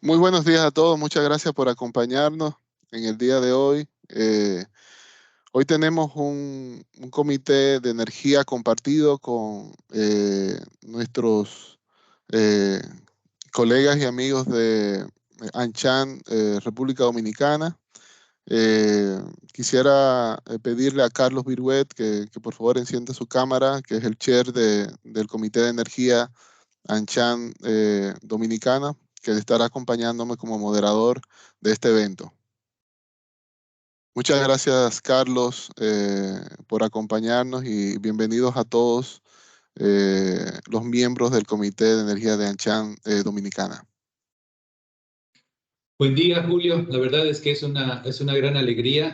Muy buenos días a todos, muchas gracias por acompañarnos en el día de hoy. Hoy tenemos un comité de energía compartido con nuestros eh, colegas y amigos de Anchan, República Dominicana. Eh, Quisiera pedirle a Carlos Viruet que por favor encienda su cámara, que es el chair del Comité de Energía Anchan Dominicana, que estará acompañándome como moderador de este evento. Muchas gracias, Carlos, por acompañarnos y bienvenidos a todos los miembros del Comité de Energía de Anchan Dominicana. Buen día, Julio. La verdad es que es una gran alegría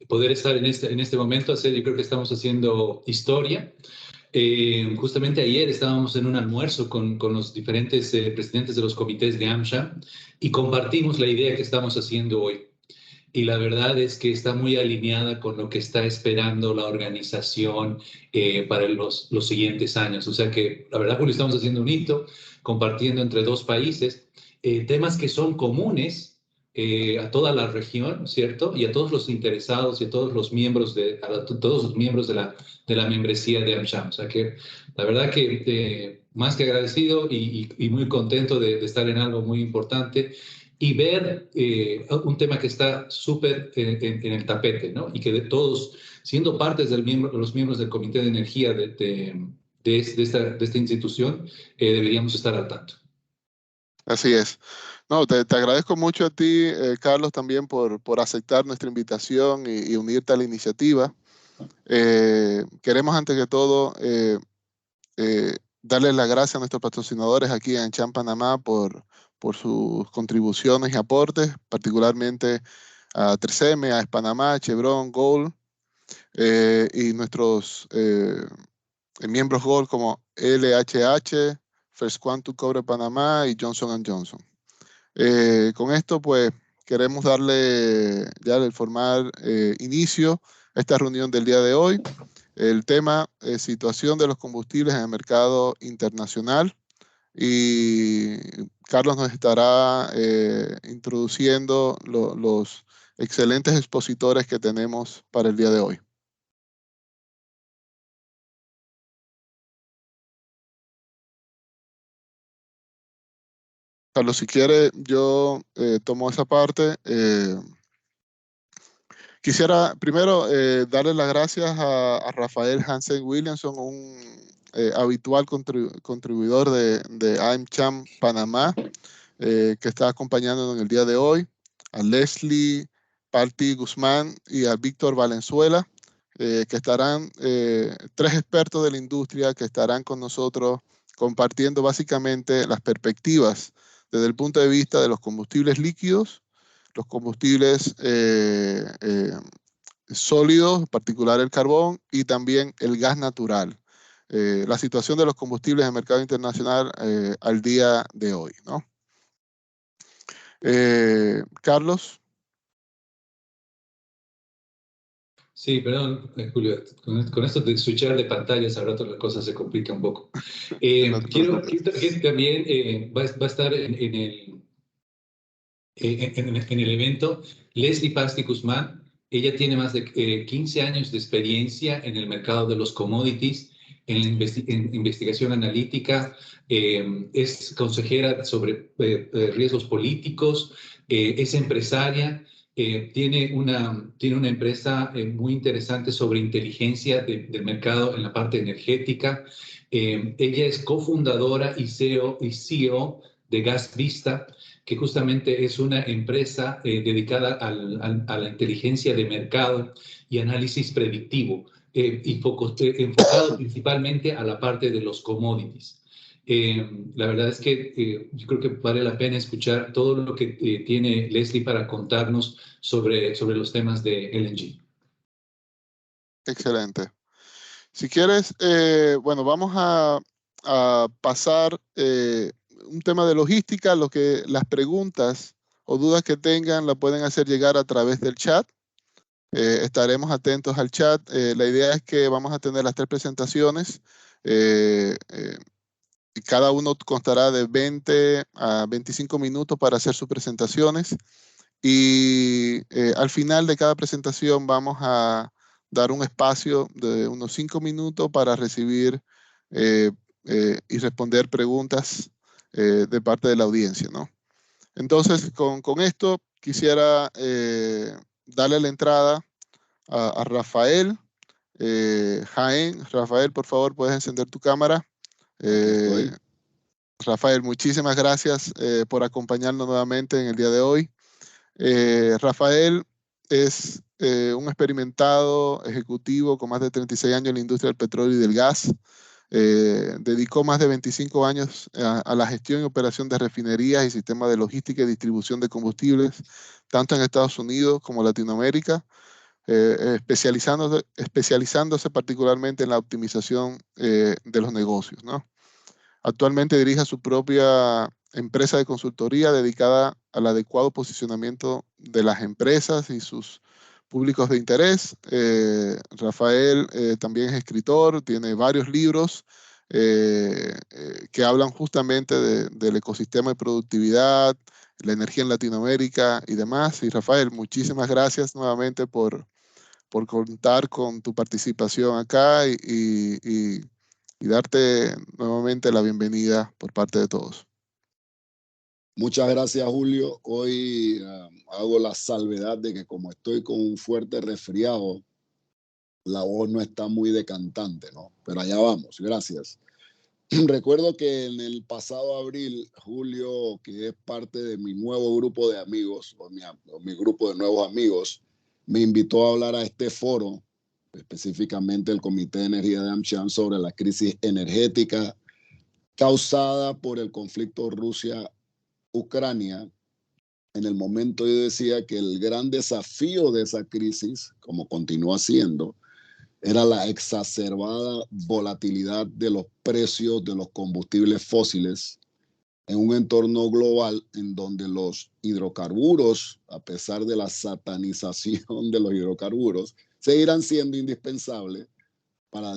poder estar en este momento. Yo creo que estamos haciendo historia. Justamente ayer estábamos en un almuerzo con los diferentes presidentes de los comités de AMSHA y compartimos la idea que estamos haciendo hoy. Y la verdad es que está muy alineada con lo que está esperando la organización para los siguientes años. O sea que, la verdad, Julio, estamos haciendo un hito, compartiendo entre dos países temas que son comunes a toda la región, ¿cierto? Y a todos los interesados y a todos los miembros todos los miembros de la membresía de AmCham. O sea que, la verdad que más que agradecido y muy contento de estar en algo muy importante y ver un tema que está súper en el tapete, ¿no? Y que de todos, siendo partes de los miembros del Comité de Energía de esta institución, deberíamos estar al tanto. Así es. No, te agradezco mucho a ti, Carlos, también por aceptar nuestra invitación y unirte a la iniciativa. Queremos, antes que todo, darle las gracias a nuestros patrocinadores aquí en Anchan Panamá por sus contribuciones y aportes, particularmente a 3M, a Panamá, Chevron, Gold, y nuestros miembros Gold como LHH, First Quantum Cobre Panamá y Johnson Johnson. Con esto, pues, queremos darle ya el formal inicio a esta reunión del día de hoy. El tema es situación de los combustibles en el mercado internacional y Carlos nos estará introduciendo los excelentes expositores que tenemos para el día de hoy. Carlos, si quiere, yo tomo esa parte. Quisiera primero darle las gracias a Rafael Hansen Williamson, un habitual contribuidor de AmCham Panamá, que está acompañándonos en el día de hoy, a Leslie Party Guzmán y a Víctor Valenzuela, que estarán, tres expertos de la industria que estarán con nosotros compartiendo básicamente las perspectivas desde el punto de vista de los combustibles líquidos, los combustibles sólidos, en particular el carbón, y también el gas natural. La situación de los combustibles en el mercado internacional al día de hoy, ¿no? Carlos. Sí, perdón, Julio, con esto de switchar de pantallas, al rato la cosa se complica un poco. No te Quiero preocupes. que también va a estar en el evento Leslie Pasti Guzmán. Ella tiene más de 15 años de experiencia en el mercado de los commodities, en la investigación analítica, es consejera sobre riesgos políticos, es empresaria. Tiene una empresa muy interesante sobre inteligencia del mercado en la parte energética. Ella es cofundadora y CEO de Gas Vista, que justamente es una empresa dedicada a la inteligencia de mercado y análisis predictivo, enfocado principalmente a la parte de los commodities. La verdad es que yo creo que vale la pena escuchar todo lo que tiene Leslie para contarnos sobre los temas de LNG. Excelente. Si quieres, bueno, vamos a pasar un tema de logística. Las preguntas o dudas que tengan la pueden hacer llegar a través del chat. Estaremos atentos al chat. La idea es que vamos a tener las tres presentaciones y cada uno constará de 20 a 25 minutos para hacer sus presentaciones. Y al final de cada presentación vamos a dar un espacio de unos 5 minutos para recibir y responder preguntas de parte de la audiencia, ¿no? Entonces, con esto quisiera darle la entrada a Rafael Jaén. Rafael, por favor, puedes encender tu cámara. Aquí estoy. Rafael, muchísimas gracias por acompañarnos nuevamente en el día de hoy. Rafael es un experimentado ejecutivo con más de 36 años en la industria del petróleo y del gas. Dedicó más de 25 años a la gestión y operación de refinerías y sistemas de logística y distribución de combustibles, tanto en Estados Unidos como Latinoamérica, especializándose particularmente en la optimización de los negocios, ¿no? Actualmente dirige su propia empresa de consultoría dedicada al adecuado posicionamiento de las empresas y sus públicos de interés. Rafael también es escritor, tiene varios libros que hablan justamente del ecosistema de productividad, la energía en Latinoamérica y demás. Y Rafael, muchísimas gracias nuevamente por contar con tu participación acá y darte nuevamente la bienvenida por parte de todos. Muchas gracias, Julio. Hoy hago la salvedad de que como estoy con un fuerte resfriado, la voz no está muy decantante, ¿no? Pero allá vamos, gracias. Recuerdo que en el pasado abril, Julio, que es parte de mi nuevo grupo de amigos, o mi grupo de nuevos amigos, me invitó a hablar a este foro, específicamente el Comité de Energía de AmCham, sobre la crisis energética causada por el conflicto Rusia-Ucrania. En el momento yo decía que el gran desafío de esa crisis, como continúa siendo, era la exacerbada volatilidad de los precios de los combustibles fósiles en un entorno global en donde los hidrocarburos, a pesar de la satanización de los hidrocarburos, seguirán siendo indispensables para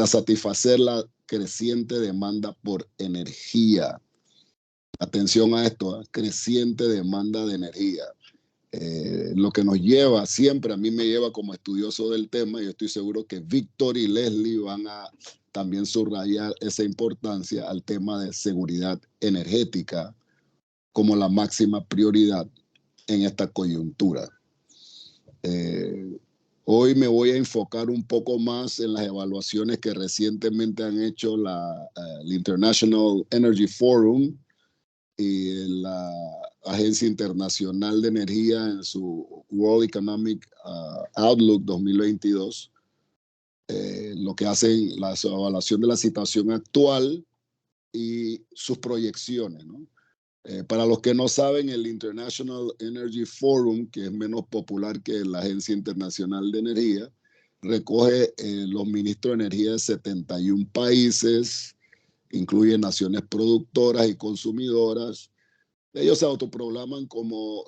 satisfacer la creciente demanda por energía. Atención a esto, creciente demanda de energía. Lo que nos lleva siempre, a mí me lleva como estudioso del tema, y yo estoy seguro que Víctor y Leslie van a también subrayar esa importancia al tema de seguridad energética como la máxima prioridad en esta coyuntura. Hoy me voy a enfocar un poco más en las evaluaciones que recientemente han hecho el International Energy Forum y la Agencia Internacional de Energía en su World Economic Outlook 2022, lo que hacen la evaluación de la situación actual y sus proyecciones, ¿no? Para los que no saben, el International Energy Forum, que es menos popular que la Agencia Internacional de Energía, recoge los ministros de energía de 71 países, incluye naciones productoras y consumidoras. Ellos se autoproclaman como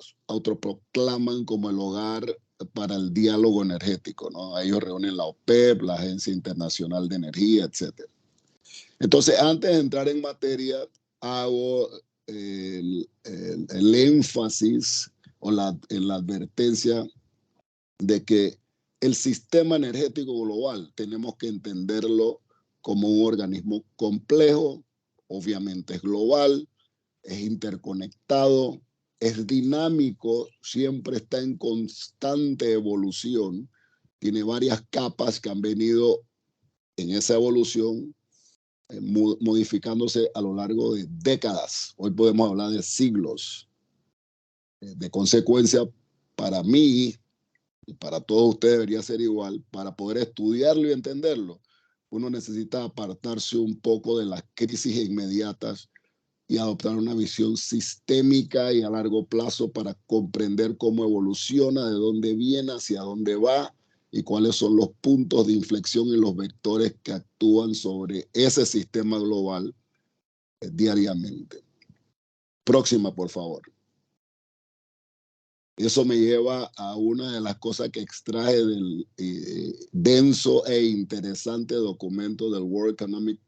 el hogar para el diálogo energético, ¿no? Ellos reúnen la OPEP, la Agencia Internacional de Energía, etc. Entonces, antes de entrar en materia, hago el énfasis en la advertencia de que el sistema energético global tenemos que entenderlo como un organismo complejo, obviamente es global, es interconectado, es dinámico, siempre está en constante evolución, tiene varias capas que han venido en esa evolución modificándose a lo largo de décadas. Hoy podemos hablar de siglos. De consecuencia, para mí y para todos ustedes debería ser igual. Para poder estudiarlo y entenderlo, uno necesita apartarse un poco de las crisis inmediatas y adoptar una visión sistémica y a largo plazo para comprender cómo evoluciona, de dónde viene, hacia dónde va y cuáles son los puntos de inflexión y los vectores que actúan sobre ese sistema global diariamente. Próxima, por favor. Eso me lleva a una de las cosas que extraje del denso e interesante documento del World Economic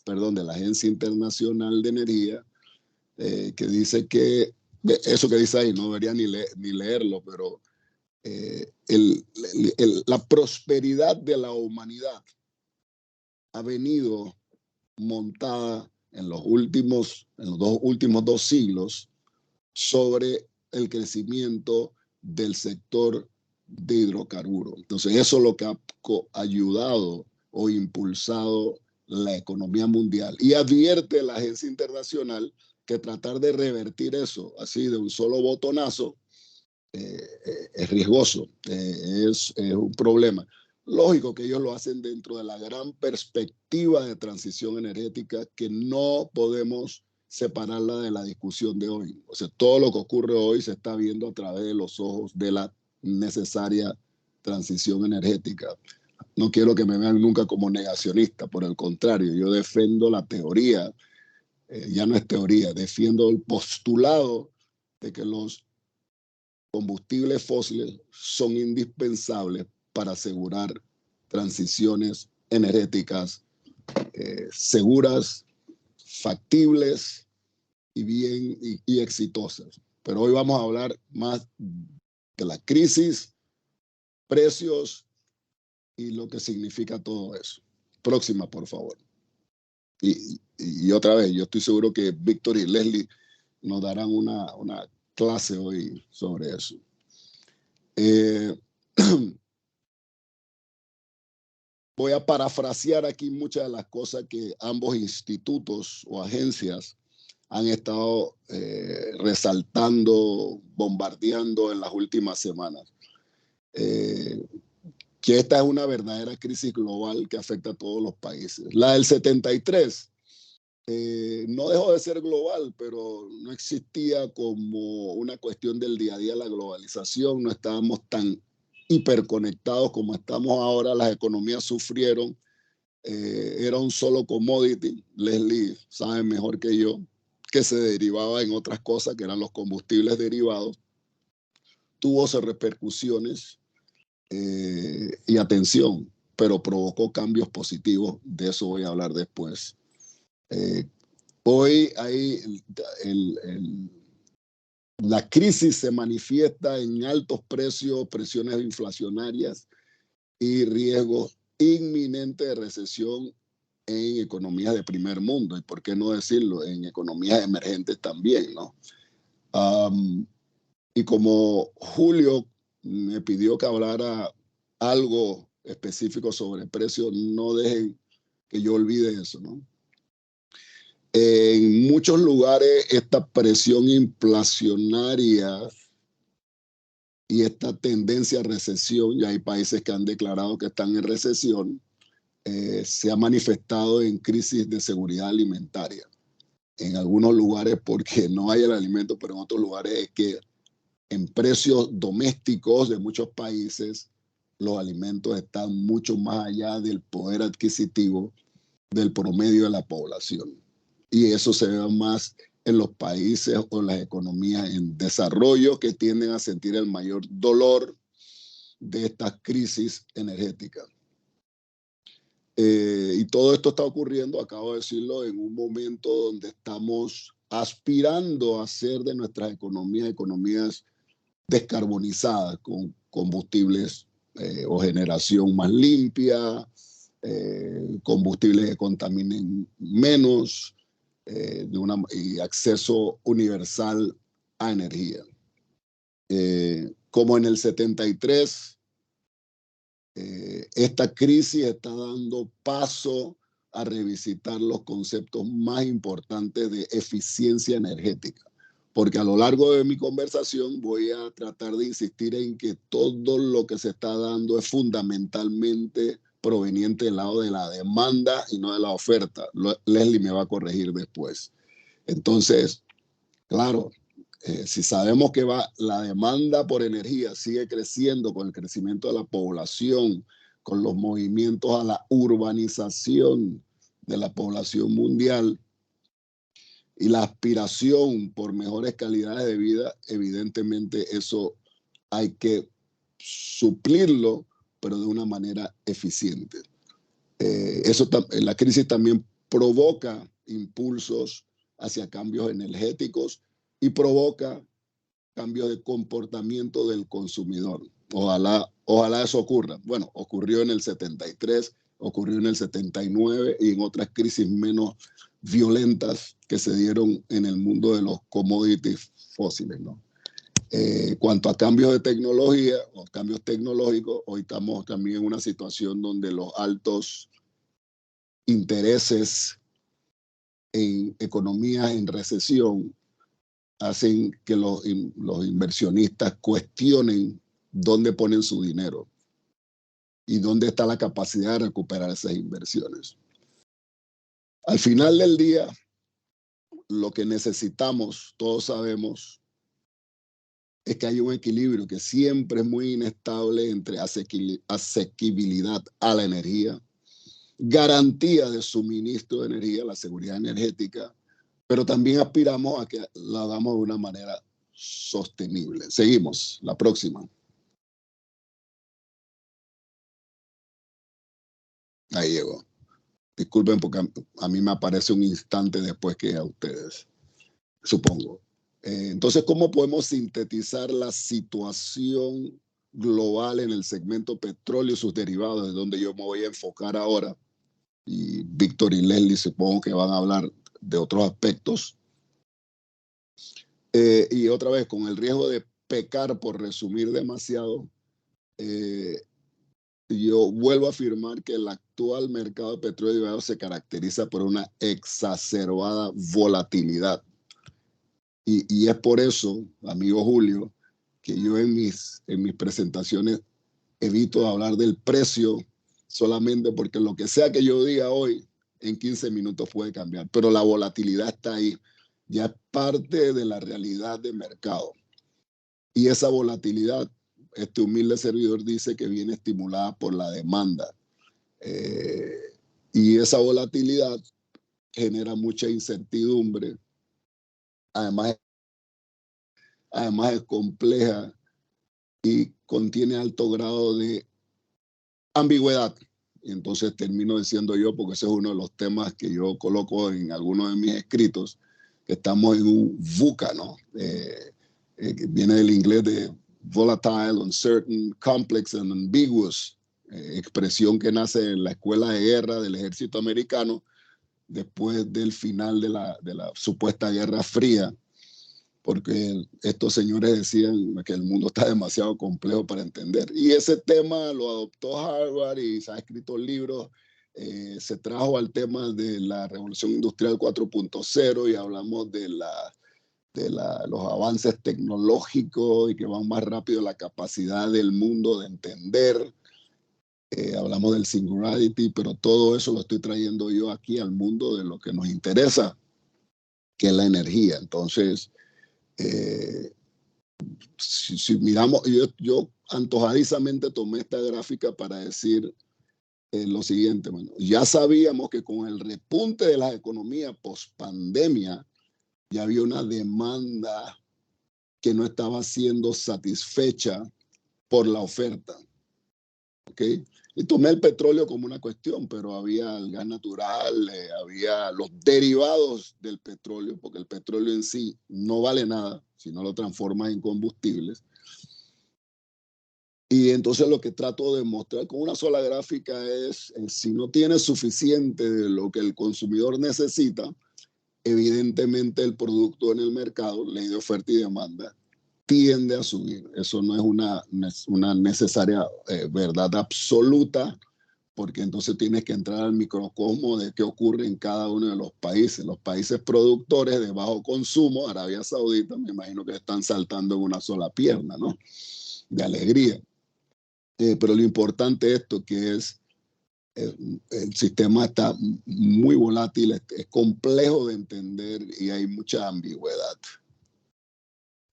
de la Agencia Internacional de Energía, que dice que, eso que dice ahí, no debería ni leerlo, pero la prosperidad de la humanidad ha venido montada en los dos últimos 2 siglos sobre el crecimiento del sector de hidrocarburos. Entonces, eso es lo que ha ayudado o impulsado la economía mundial. Y advierte la Agencia Internacional que tratar de revertir eso así de un solo botonazo es riesgoso, es un problema. Lógico que ellos lo hacen dentro de la gran perspectiva de transición energética que no podemos separarla de la discusión de hoy. O sea, todo lo que ocurre hoy se está viendo a través de los ojos de la necesaria transición energética. No quiero que me vean nunca como negacionista, por el contrario, yo defiendo la teoría, ya no es teoría, defiendo el postulado de que los combustibles fósiles son indispensables para asegurar transiciones energéticas seguras, factibles y exitosas. Pero hoy vamos a hablar más de la crisis, precios y lo que significa todo eso. Próxima, por favor. Y otra vez, yo estoy seguro que Víctor y Leslie nos darán una clase hoy sobre eso. Voy a parafrasear aquí muchas de las cosas que ambos institutos o agencias han estado resaltando, bombardeando en las últimas semanas. Que esta es una verdadera crisis global que afecta a todos los países. La del 73 no dejó de ser global, pero no existía como una cuestión del día a día la globalización, no estábamos tan hiperconectados como estamos ahora, las economías sufrieron, era un solo commodity, Leslie sabe mejor que yo, que se derivaba en otras cosas que eran los combustibles derivados, tuvo sus repercusiones y atención, pero provocó cambios positivos, de eso voy a hablar después. Hoy hay la crisis se manifiesta en altos precios, presiones inflacionarias y riesgos inminentes de recesión en economías de primer mundo, y por qué no decirlo, en economías emergentes también, ¿no? Y como Julio me pidió que hablara algo específico sobre precios, no dejen que yo olvide eso, ¿no? En muchos lugares esta presión inflacionaria y esta tendencia a recesión, ya hay países que han declarado que están en recesión, se ha manifestado en crisis de seguridad alimentaria. En algunos lugares porque no hay el alimento, pero en otros lugares es que en precios domésticos de muchos países los alimentos están mucho más allá del poder adquisitivo del promedio de la población. Y eso se ve más en los países o en las economías en desarrollo que tienden a sentir el mayor dolor de estas crisis energéticas. Y todo esto está ocurriendo, acabo de decirlo, en un momento donde estamos aspirando a hacer de nuestras economías descarbonizadas con combustibles o generación más limpia, combustibles que contaminen menos, y acceso universal a energía. Como en el 73, esta crisis está dando paso a revisitar los conceptos más importantes de eficiencia energética, porque a lo largo de mi conversación voy a tratar de insistir en que todo lo que se está dando es fundamentalmente proveniente del lado de la demanda y no de la oferta. Leslie me va a corregir después. Entonces, claro, si sabemos que la demanda por energía sigue creciendo con el crecimiento de la población, con los movimientos a la urbanización de la población mundial y la aspiración por mejores calidades de vida, evidentemente eso hay que suplirlo, pero de una manera eficiente. La crisis también provoca impulsos hacia cambios energéticos y provoca cambios de comportamiento del consumidor. Ojalá eso ocurra. Bueno, ocurrió en el 73, ocurrió en el 79 y en otras crisis menos violentas que se dieron en el mundo de los commodities fósiles, ¿no? Cuanto a cambios de tecnología o cambios tecnológicos, hoy estamos también en una situación donde los altos intereses en economías en recesión hacen que los inversionistas cuestionen dónde ponen su dinero y dónde está la capacidad de recuperar esas inversiones. Al final del día, lo que necesitamos, todos sabemos, es que hay un equilibrio que siempre es muy inestable entre asequibilidad a la energía, garantía de suministro de energía, la seguridad energética, pero también aspiramos a que la hagamos de una manera sostenible. Seguimos, la próxima. Ahí llegó. Disculpen porque a mí me aparece un instante después que a ustedes, supongo. Entonces, ¿cómo podemos sintetizar la situación global en el segmento petróleo y sus derivados, de donde yo me voy a enfocar ahora? Y Víctor y Leslie supongo que van a hablar de otros aspectos. Y otra vez, con el riesgo de pecar por resumir demasiado, yo vuelvo a afirmar que el actual mercado de petróleo y derivados se caracteriza por una exacerbada volatilidad. Y es por eso, amigo Julio, que yo en mis presentaciones evito hablar del precio solamente porque lo que sea que yo diga hoy, en 15 minutos puede cambiar. Pero la volatilidad está ahí. Ya es parte de la realidad del mercado. Y esa volatilidad, este humilde servidor dice que viene estimulada por la demanda. Y esa volatilidad genera mucha incertidumbre. Además es compleja y contiene alto grado de ambigüedad. Y entonces termino diciendo yo, porque ese es uno de los temas que yo coloco en algunos de mis escritos, que estamos en un VUCA, ¿no? Que viene del inglés de volatile, uncertain, complex and ambiguous, expresión que nace en la escuela de guerra del ejército americano después del final de la supuesta Guerra Fría, porque estos señores decían que el mundo está demasiado complejo para entender. Y ese tema lo adoptó Harvard y se ha escrito libros, se trajo al tema de la Revolución Industrial 4.0 y hablamos de los avances tecnológicos y que van más rápido la capacidad del mundo de entender. Hablamos del singularity, pero todo eso lo estoy trayendo yo aquí al mundo de lo que nos interesa, que es la energía. Entonces, si miramos, yo antojadizamente tomé esta gráfica para decir lo siguiente, bueno, ya sabíamos que con el repunte de la economía post-pandemia ya había una demanda que no estaba siendo satisfecha por la oferta, ¿ok? Y tomé el petróleo como una cuestión, pero había el gas natural, había los derivados del petróleo, porque el petróleo en sí no vale nada si no lo transformas en combustibles. Y entonces lo que trato de mostrar con una sola gráfica es, si no tienes suficiente de lo que el consumidor necesita, evidentemente el producto en el mercado, ley de oferta y demanda, tiende a subir. Eso no es una necesaria verdad absoluta, porque entonces tienes que entrar al microcosmo de qué ocurre en cada uno de los países. Los países productores de bajo consumo, Arabia Saudita, me imagino que están saltando en una sola pierna, ¿no? De alegría. Pero lo importante es esto, que es el sistema está muy volátil, es complejo de entender y hay mucha ambigüedad.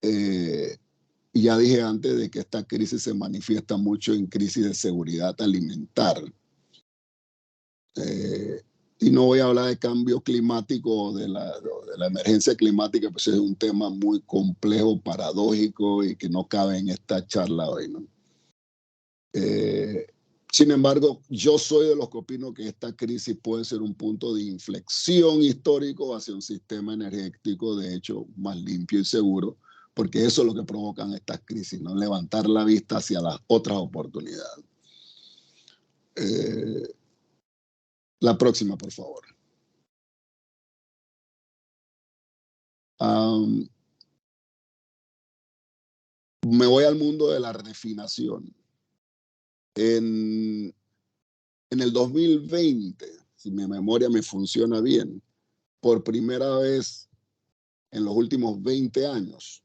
Y ya dije antes de que esta crisis se manifiesta mucho en crisis de seguridad alimentar. Y no voy a hablar de cambio climático, de la emergencia climática, pues es un tema muy complejo, paradójico y que no cabe en esta charla hoy, ¿no? Sin embargo, yo soy de los que opino que esta crisis puede ser un punto de inflexión histórico hacia un sistema energético, de hecho, más limpio y seguro, porque eso es lo que provocan estas crisis, ¿no? Levantar la vista hacia las otras oportunidades. La próxima, por favor. Me voy al mundo de la refinación. En el 2020, si mi memoria me funciona bien, por primera vez en los últimos 20 años,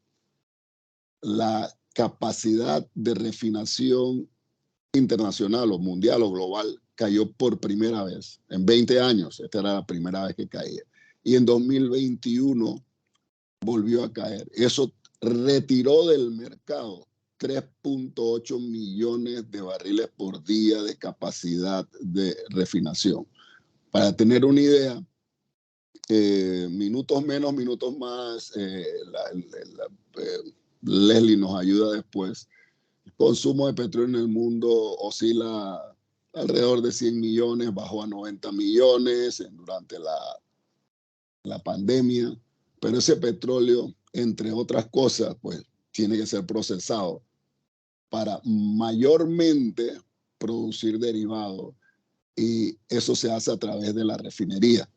la capacidad de refinación internacional o mundial o global cayó por primera vez. En 20 años, esta era la primera vez que caía. Y en 2021 volvió a caer. Eso retiró del mercado 3.8 millones de barriles por día de capacidad de refinación. Para tener una idea, minutos menos, minutos más, Leslie nos ayuda después. El consumo de petróleo en el mundo oscila alrededor de 100 millones, bajó a 90 millones durante la pandemia, pero ese petróleo, entre otras cosas, pues tiene que ser procesado para mayormente producir derivados, y eso se hace a través de la refinería.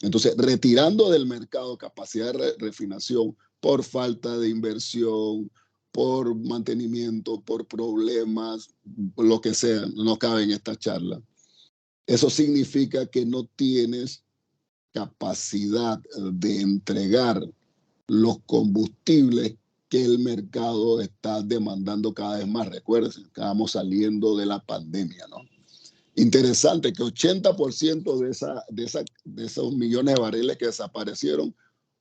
Entonces, retirando del mercado capacidad de refinación por falta de inversión, por mantenimiento, por problemas, lo que sea, no cabe en esta charla. Eso significa que no tienes capacidad de entregar los combustibles que el mercado está demandando cada vez más. Recuerden, estábamos saliendo de la pandemia, ¿no? Interesante que 80% de esos millones de barriles que desaparecieron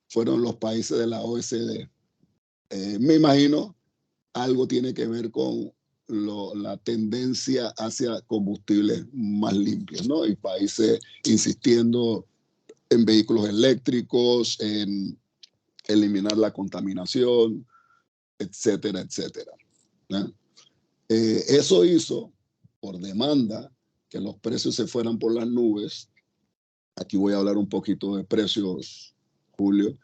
fueron los países de la OECD. Me imagino algo tiene que ver con la tendencia hacia combustibles más limpios, ¿no? Y países insistiendo en vehículos eléctricos, en eliminar la contaminación, etcétera, etcétera, ¿no? Eso hizo, por demanda, que los precios se fueran por las nubes. Aquí voy a hablar un poquito de precios, Julio.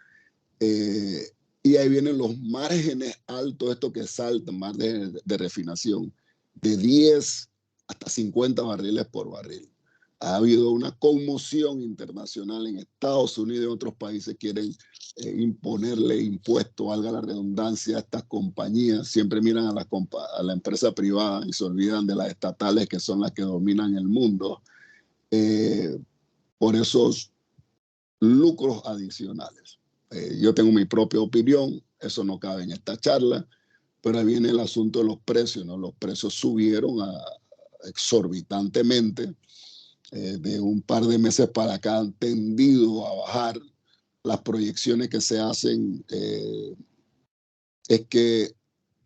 Y ahí vienen los márgenes altos, esto que saltan, más de refinación, de 10 hasta 50 barriles por barril. Ha habido una conmoción internacional en Estados Unidos y en otros países quieren imponerle impuestos, valga la redundancia, a estas compañías. Siempre miran a la empresa privada y se olvidan de las estatales, que son las que dominan el mundo, por esos lucros adicionales. Yo tengo mi propia opinión, eso no cabe en esta charla, pero ahí viene el asunto de los precios, ¿no? Los precios subieron exorbitantemente. De un par de meses para acá han tendido a bajar. Las proyecciones que se hacen es que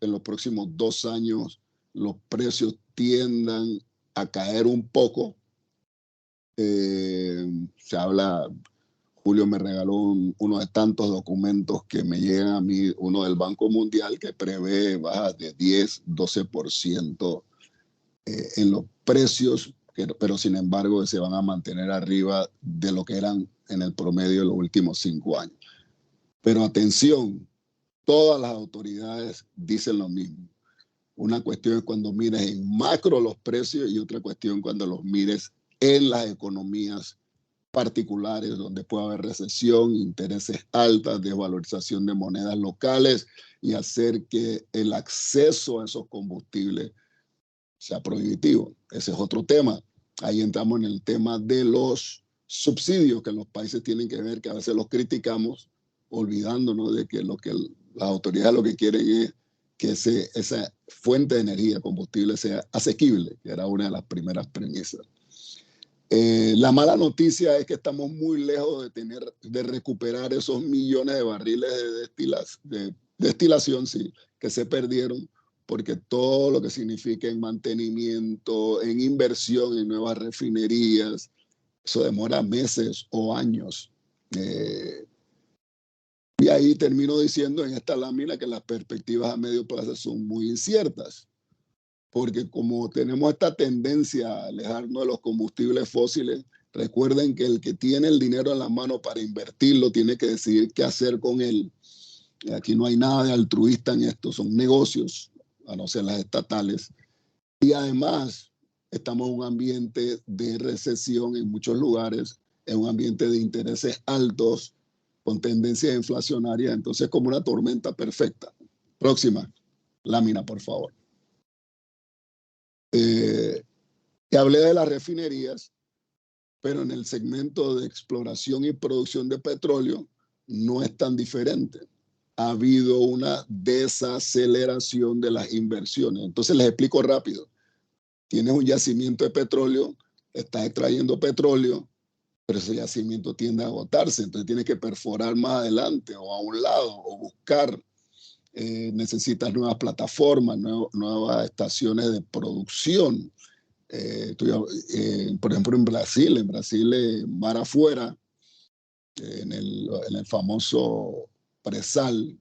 en los próximos 2 años los precios tiendan a caer un poco. Se habla, Julio me regaló uno de tantos documentos que me llegan a mí, uno del Banco Mundial, que prevé bajas de 10-12% en los precios, pero sin embargo se van a mantener arriba de lo que eran en el promedio de los últimos 5 años. Pero atención, todas las autoridades dicen lo mismo. Una cuestión es cuando mires en macro los precios y otra cuestión cuando los mires en las economías particulares, donde puede haber recesión, intereses altas, desvalorización de monedas locales y hacer que el acceso a esos combustibles sea prohibitivo. Ese es otro tema. Ahí entramos en el tema de los subsidios que los países tienen que ver, que a veces los criticamos, olvidándonos de que las autoridades lo que quieren es que esa fuente de energía, combustible, sea asequible, que era una de las primeras premisas. La mala noticia es que estamos muy lejos de recuperar esos millones de barriles de destilación, sí, que se perdieron, porque todo lo que significa en mantenimiento, en inversión en nuevas refinerías, eso demora meses o años. Y ahí termino diciendo en esta lámina que las perspectivas a medio plazo son muy inciertas. porque como tenemos esta tendencia a alejarnos de los combustibles fósiles, recuerden que el que tiene el dinero en la mano para invertirlo tiene que decidir qué hacer con él. Aquí no hay nada de altruista en esto, son negocios, a no ser las estatales. Y además, estamos en un ambiente de recesión en muchos lugares, en un ambiente de intereses altos, con tendencias inflacionarias, entonces como una tormenta perfecta. Próxima lámina, por favor. Y hablé de las refinerías, pero en el segmento de exploración y producción de petróleo no es tan diferente. Ha habido una desaceleración de las inversiones. Entonces les explico rápido. Tienes un yacimiento de petróleo, estás extrayendo petróleo, pero ese yacimiento tiende a agotarse, entonces tienes que perforar más adelante o a un lado o buscar. Necesitas nuevas plataformas, nuevas estaciones de producción. Por ejemplo, en Brasil, mar afuera, en el famoso presal,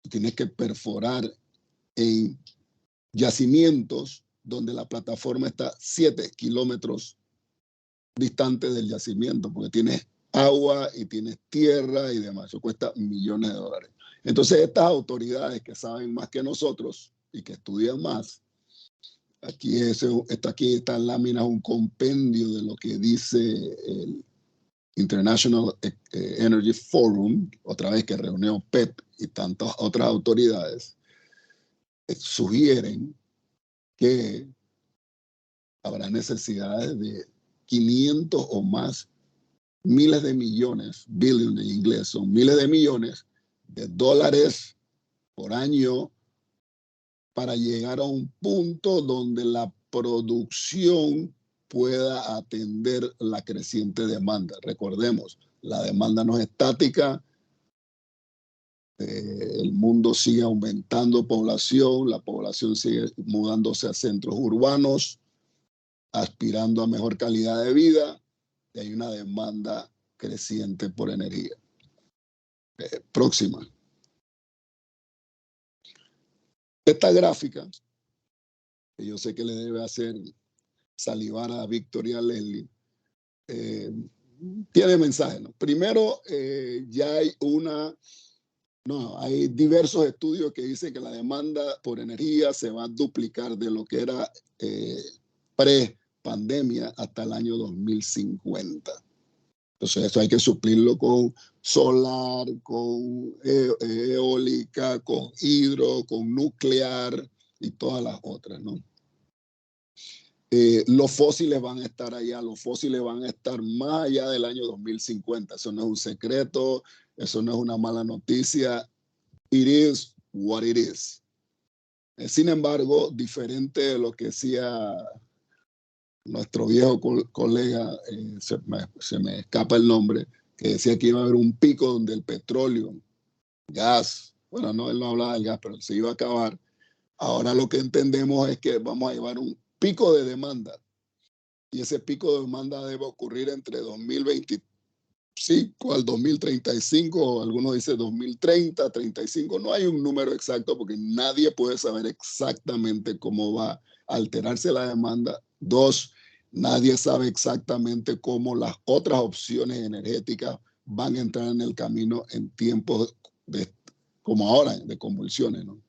tienes que perforar en yacimientos donde la plataforma está 7 kilómetros distante del yacimiento, porque tienes agua y tienes tierra y demás. Eso cuesta millones de dólares. Entonces, estas autoridades que saben más que nosotros y que estudian más, aquí esta lámina es un compendio de lo que dice el International Energy Forum, otra vez que reunió PEP y tantas otras autoridades, sugieren que habrá necesidades de 500 o más miles de millones, billion en inglés, son miles de millones de dólares por año para llegar a un punto donde la producción pueda atender la creciente demanda. Recordemos, la demanda no es estática, el mundo sigue aumentando población, la población sigue mudándose a centros urbanos, aspirando a mejor calidad de vida, y hay una demanda creciente por energía. Próxima. Esta gráfica, que yo sé que le debe hacer salivar a Víctor y a Leslie, tiene mensaje, ¿no? Primero, ya hay diversos estudios que dicen que la demanda por energía se va a duplicar de lo que era pre-pandemia hasta el año 2050. Entonces, eso hay que suplirlo con solar, con eólica, con hidro, con nuclear y todas las otras, ¿no? Los fósiles van a estar allá, los fósiles van a estar más allá del año 2050. Eso no es un secreto, eso no es una mala noticia. It is what it is. Sin embargo, diferente de lo que decía nuestro viejo colega, se me escapa el nombre, que decía que iba a haber un pico donde el petróleo, gas, bueno, no, él no hablaba del gas, pero se iba a acabar. Ahora lo que entendemos es que vamos a llevar un pico de demanda y ese pico de demanda debe ocurrir entre 2025 al 2035, o algunos dicen 2030, 35, no hay un número exacto porque nadie puede saber exactamente cómo va a alterarse la demanda. Dos, nadie sabe exactamente cómo las otras opciones energéticas van a entrar en el camino en tiempos como ahora, de convulsiones, ¿no?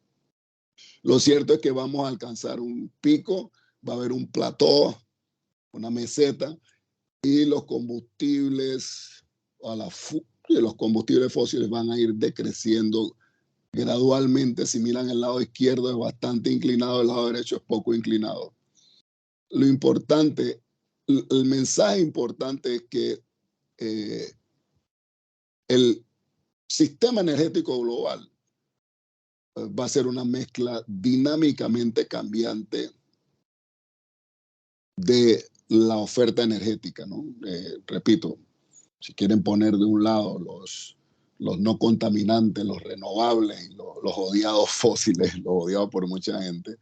Lo cierto es que vamos a alcanzar un pico, va a haber un plató, una meseta, y los combustibles fósiles van a ir decreciendo gradualmente. Si miran el lado izquierdo es bastante inclinado, el lado derecho es poco inclinado. Lo importante, el mensaje importante es que el sistema energético global va a ser una mezcla dinámicamente cambiante de la oferta energética, ¿no? Repito, si quieren poner de un lado los no contaminantes, los renovables, los odiados fósiles, los odiados por mucha gente.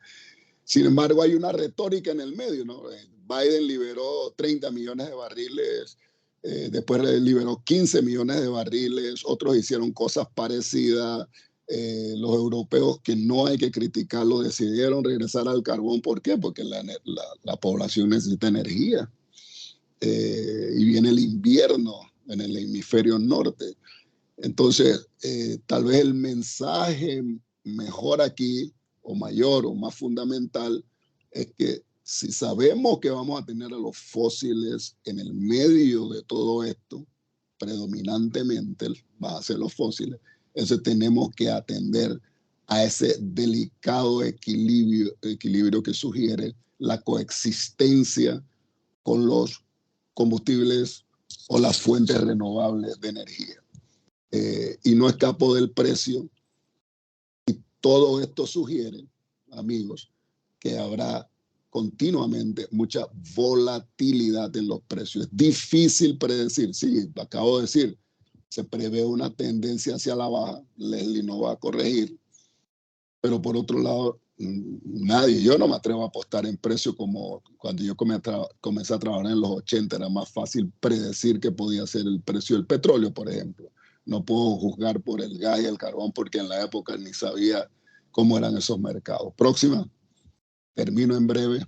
Sin embargo, hay una retórica en el medio, ¿no? Biden liberó 30 millones de barriles, después liberó 15 millones de barriles, otros hicieron cosas parecidas, Los europeos, que no hay que criticarlo, decidieron regresar al carbón. ¿Por qué? Porque la población necesita energía. Y viene el invierno en el hemisferio norte. Entonces, tal vez el mensaje mejor aquí, o mayor, o más fundamental, es que si sabemos que vamos a tener a los fósiles en el medio de todo esto, predominantemente van a ser los fósiles, entonces tenemos que atender a ese delicado equilibrio que sugiere la coexistencia con los combustibles o las fuentes renovables de energía. Y no escapo del precio. Y todo esto sugiere, amigos, que habrá continuamente mucha volatilidad en los precios. Es difícil predecir. Sí, acabo de decir, se prevé una tendencia hacia la baja. Leslie no va a corregir. Pero por otro lado, yo no me atrevo a apostar en precio como cuando yo comencé a trabajar en los 80. Era más fácil predecir que podía ser el precio del petróleo, por ejemplo. No puedo juzgar por el gas y el carbón porque en la época ni sabía cómo eran esos mercados. Próxima. Termino en breve.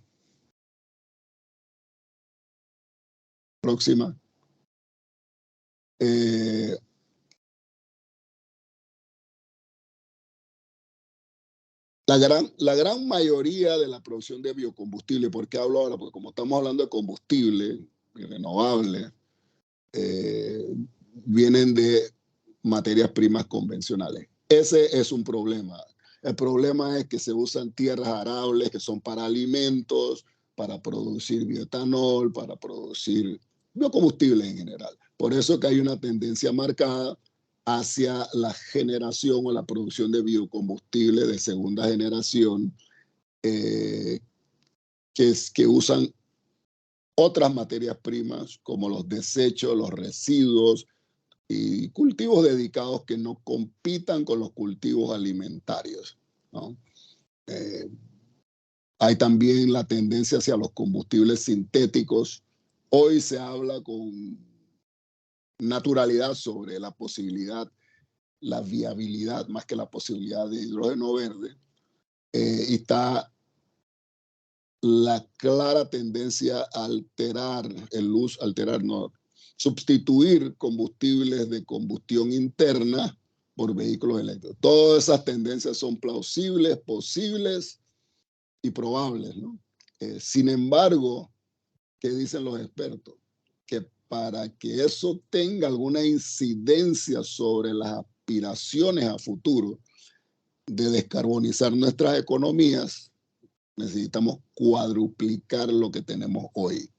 Próxima. La gran mayoría de la producción de biocombustible, ¿por qué hablo ahora? Porque como estamos hablando de combustible renovable, vienen de materias primas convencionales. Ese es un problema. El problema es que se usan tierras arables que son para alimentos, para producir bioetanol, para producir biocombustible en general. Por eso que hay una tendencia marcada hacia la generación o la producción de biocombustible de segunda generación que usan otras materias primas como los desechos, los residuos y cultivos dedicados que no compitan con los cultivos alimentarios, ¿no? Hay también la tendencia hacia los combustibles sintéticos. Hoy se habla con naturalidad sobre la posibilidad, la viabilidad, más que la posibilidad de hidrógeno verde. Y está la clara tendencia a sustituir combustibles de combustión interna por vehículos eléctricos. Todas esas tendencias son plausibles, posibles y probables, ¿no? Sin embargo, ¿qué dicen los expertos? Que para que eso tenga alguna incidencia sobre las aspiraciones a futuro de descarbonizar nuestras economías, necesitamos cuadruplicar lo que tenemos hoy.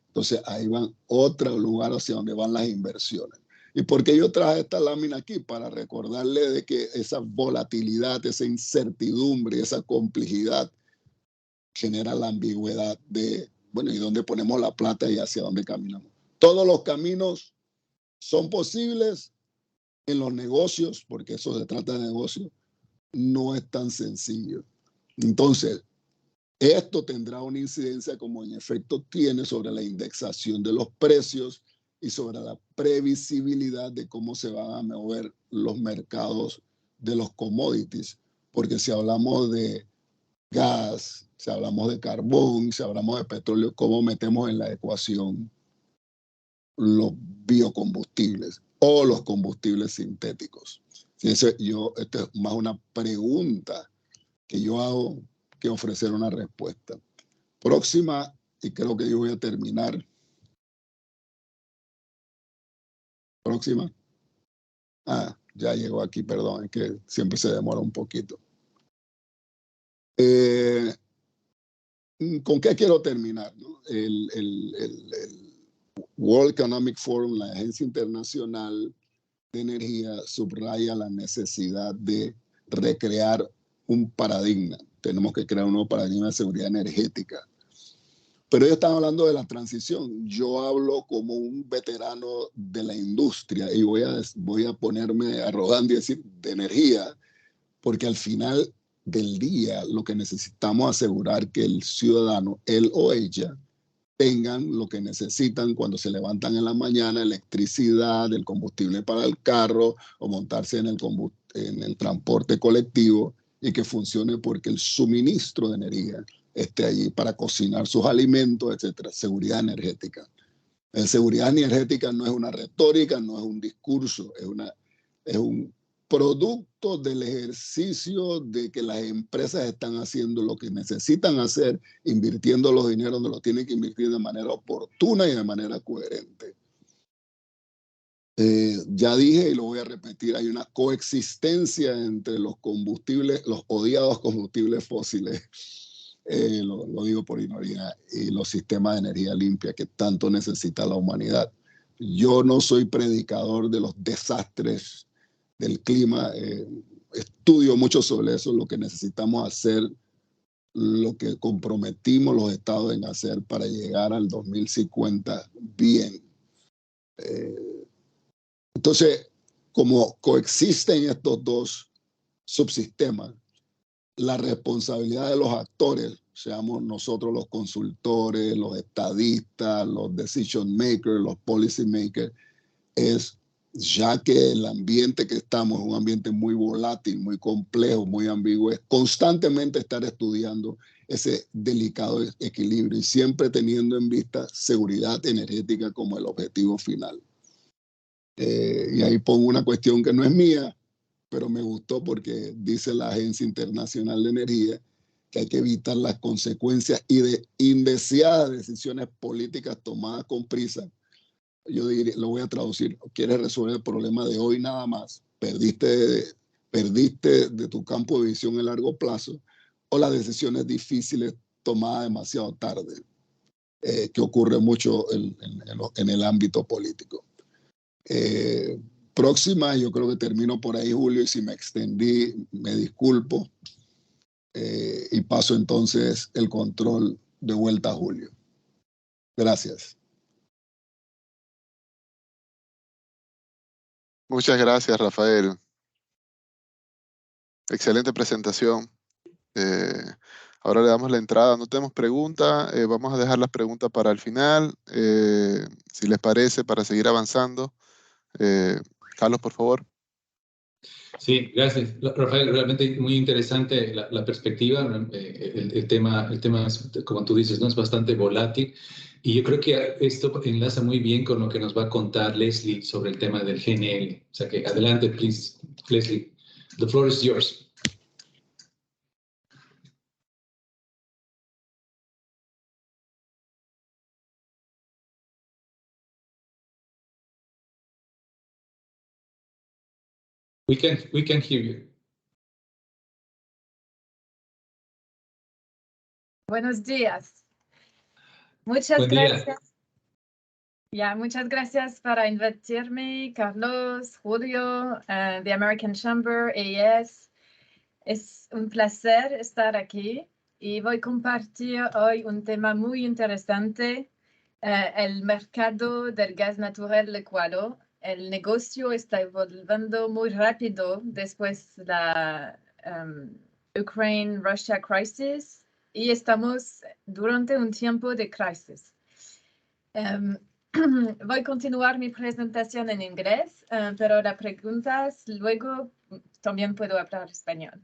Entonces ahí van otro lugar hacia donde van las inversiones. ¿Y por qué yo traje esta lámina aquí? Para recordarle de que esa volatilidad, esa incertidumbre, esa complejidad genera la ambigüedad de, bueno, ¿y dónde ponemos la plata y hacia dónde caminamos? Todos los caminos son posibles en los negocios, porque eso se trata de negocios, no es tan sencillo. Entonces, esto tendrá una incidencia, como en efecto tiene, sobre la indexación de los precios y sobre la previsibilidad de cómo se van a mover los mercados de los commodities. Porque si hablamos de gas, si hablamos de carbón, si hablamos de petróleo, ¿cómo metemos en la ecuación los biocombustibles o los combustibles sintéticos? Esto es más una pregunta que yo hago que ofrecer una respuesta. Próxima, y creo que yo voy a terminar. Próxima. Ya llegó aquí, perdón, es que siempre se demora un poquito. ¿Con qué quiero terminar, ¿no? El World Economic Forum, la Agencia Internacional de Energía, subraya la necesidad de recrear un paradigma. Tenemos que crear un nuevo paradigma de seguridad energética. Pero ellos están hablando de la transición. Yo hablo como un veterano de la industria y voy a ponerme arrogante y decir de energía, porque al final del día lo que necesitamos asegurar que el ciudadano, él o ella, tengan lo que necesitan cuando se levantan en la mañana: electricidad, el combustible para el carro o montarse en en el transporte colectivo y que funcione porque el suministro de energía esté allí para cocinar sus alimentos, etcétera. Seguridad energética. Seguridad energética no es una retórica, no es un discurso, es un producto del ejercicio de que las empresas están haciendo lo que necesitan hacer, invirtiendo los dineros donde lo tienen que invertir de manera oportuna y de manera coherente. Ya dije y lo voy a repetir, hay una coexistencia entre los combustibles, los odiados combustibles fósiles, lo digo por ignorancia, y los sistemas de energía limpia que tanto necesita la humanidad. Yo no soy predicador de los desastres del clima, estudio mucho sobre eso, lo que necesitamos hacer, lo que comprometimos los estados en hacer para llegar al 2050 bien. Entonces, como coexisten estos dos subsistemas, la responsabilidad de los actores, seamos nosotros los consultores, los estadistas, los decision makers, los policy makers, es, ya que el ambiente que estamos es un ambiente muy volátil, muy complejo, muy ambiguo, es constantemente estar estudiando ese delicado equilibrio y siempre teniendo en vista seguridad energética como el objetivo final. Y ahí pongo una cuestión que no es mía, pero me gustó porque dice la Agencia Internacional de Energía que hay que evitar las consecuencias y de indeseadas decisiones políticas tomadas con prisa. Yo diría, lo voy a traducir, quieres resolver el problema de hoy nada más, perdiste de tu campo de visión a largo plazo, o las decisiones difíciles tomadas demasiado tarde, que ocurre mucho en el ámbito político. Próxima, yo creo que termino por ahí, Julio, y si me extendí, me disculpo, y paso entonces el control de vuelta a Julio. Gracias. Muchas gracias, Rafael. Excelente presentación. Ahora le damos la entrada. No tenemos preguntas. Vamos a dejar las preguntas para el final. Si les parece, para seguir avanzando. Carlos, por favor. Sí, gracias, Rafael. Realmente muy interesante la perspectiva. El tema, como tú dices, ¿no? Es bastante volátil. Y yo creo que esto enlaza muy bien con lo que nos va a contar Leslie sobre el tema del GNL. O sea que adelante, please, Leslie. The floor is yours. We can hear you. Buenos días. Muchas gracias. Muchas gracias por invitarme, Carlos, Julio, the American Chamber, AES. Es un placer estar aquí y voy a compartir hoy un tema muy interesante, el mercado del gas natural licuado. El negocio está evolucionando muy rápido después de la Ukraine-Russia crisis y estamos durante un tiempo de crisis. Voy a continuar mi presentación en inglés, pero las preguntas luego también puedo hablar español.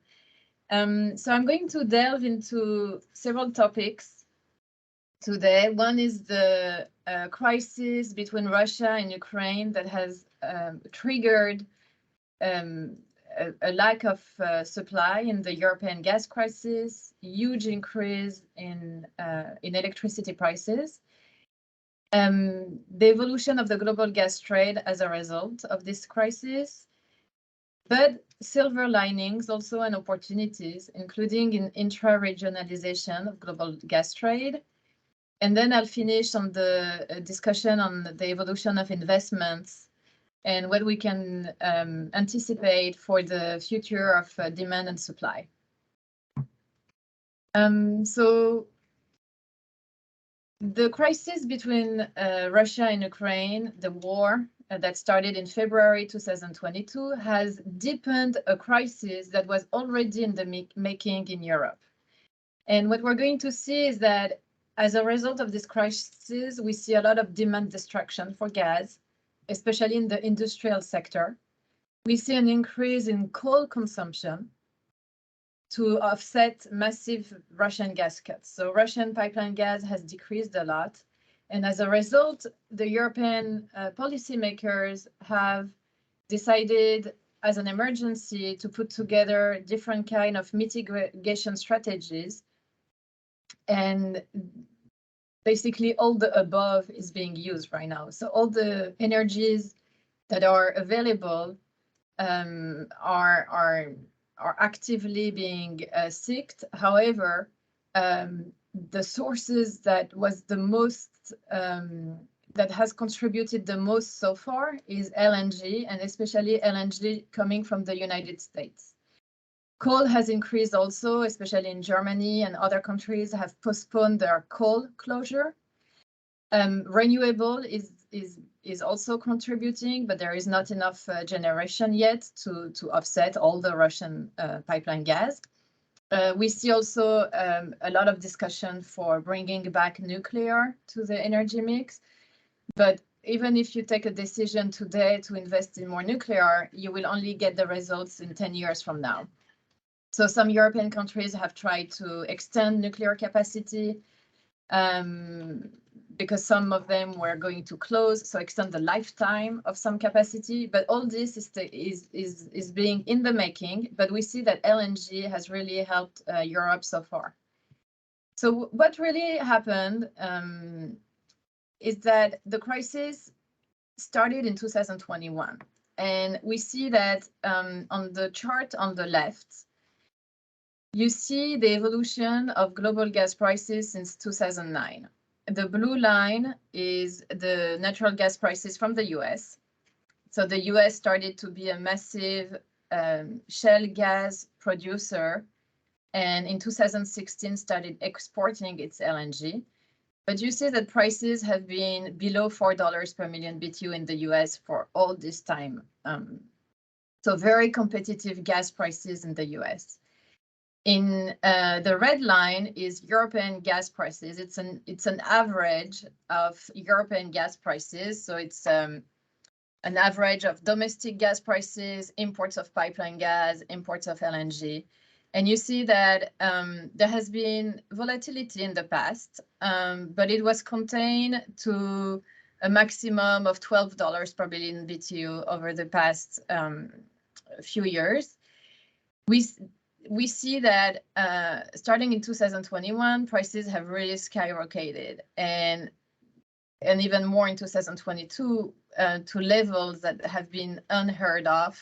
So I'm going to delve into several topics today. One is the crisis between Russia and Ukraine that has triggered a lack of supply in the European gas crisis, huge increase in electricity prices, the evolution of the global gas trade as a result of this crisis, but silver linings also and opportunities, including in intra-regionalization of global gas trade. And then I'll finish on the discussion on the evolution of investments and what we can anticipate for the future of demand and supply. So the crisis between Russia and Ukraine, the war that started in February 2022, has deepened a crisis that was already in the making in Europe. And what we're going to see is that as a result of this crisis, we see a lot of demand destruction for gas, especially in the industrial sector. we see an increase in coal consumption to offset massive Russian gas cuts. So Russian pipeline gas has decreased a lot. And as a result, the European policymakers have decided as an emergency to put together different kind of mitigation strategies. And basically all the above is being used right now. So all the energies that are available are actively being seeked. However, the sources that was the most that has contributed the most so far is LNG, and especially LNG coming from the United States. Coal has increased also, especially in Germany, and other countries have postponed their coal closure. Renewable is also contributing, but there is not enough generation yet to offset all the Russian pipeline gas. We see also a lot of discussion for bringing back nuclear to the energy mix. But even if you take a decision today to invest in more nuclear, you will only get the results in 10 years from now. So some European countries have tried to extend nuclear capacity because some of them were going to close, so extend the lifetime of some capacity. But all this is being in the making. But we see that LNG has really helped Europe so far. So what really happened is that the crisis started in 2021. And we see that on the chart on the left, you see the evolution of global gas prices since 2009. The blue line is the natural gas prices from the US. So the US started to be a massive shale gas producer, and in 2016 started exporting its LNG. But you see that prices have been below $4 per million BTU in the US for all this time. So very competitive gas prices in the US. In the red line is European gas prices. It's an average of European gas prices. So it's an average of domestic gas prices, imports of pipeline gas, imports of LNG. And you see that there has been volatility in the past, but it was contained to a maximum of $12 per billion BTU over the past few years. We see that starting in 2021, prices have really skyrocketed, and even more in 2022 to levels that have been unheard of,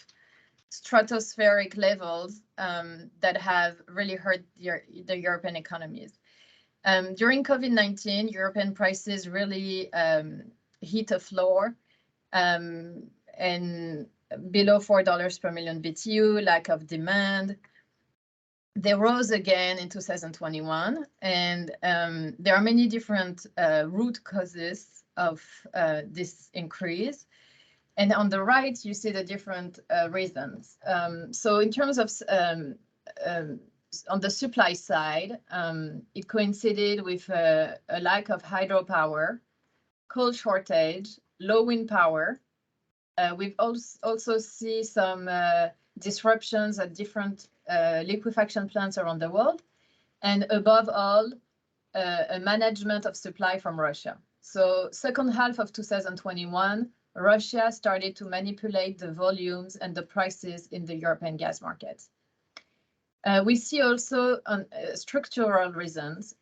stratospheric levels that have really hurt the European economies. During COVID-19, European prices really hit a floor and below $4 per million BTU, lack of demand. They rose again in 2021, and there are many different root causes of this increase. And on the right, you see the different reasons. So in terms of on the supply side, it coincided with a lack of hydropower, coal shortage, low wind power. We've also see some disruptions at different liquefaction plants around the world, and above all, a management of supply from Russia. So second half of 2021, Russia started to manipulate the volumes and the prices in the European gas market. We see also structural reasons,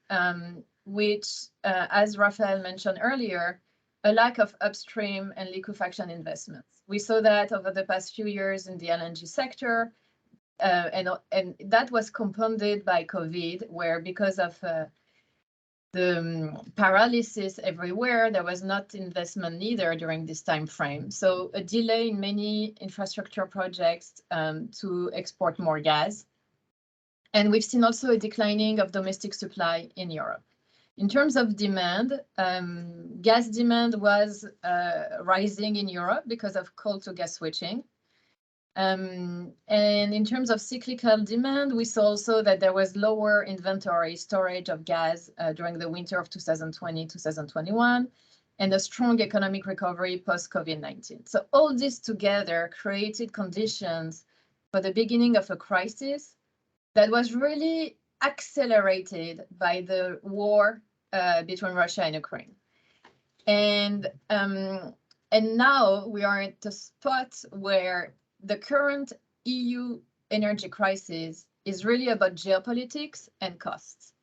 which, as Raphael mentioned earlier, a lack of upstream and liquefaction investments. We saw that over the past few years in the LNG sector, and that was compounded by COVID, where because of the paralysis everywhere, there was not investment neither during this time frame. So a delay in many infrastructure projects to export more gas. And we've seen also a declining of domestic supply in Europe. In terms of demand, gas demand was rising in Europe because of coal to gas switching. And in terms of cyclical demand, we saw also that there was lower inventory storage of gas during the winter of 2020-2021. and a strong economic recovery post-COVID-19. So all this together created conditions for the beginning of a crisis that was really accelerated by the war between Russia and Ukraine. And now we are at the spot where the current EU energy crisis is really about geopolitics and costs.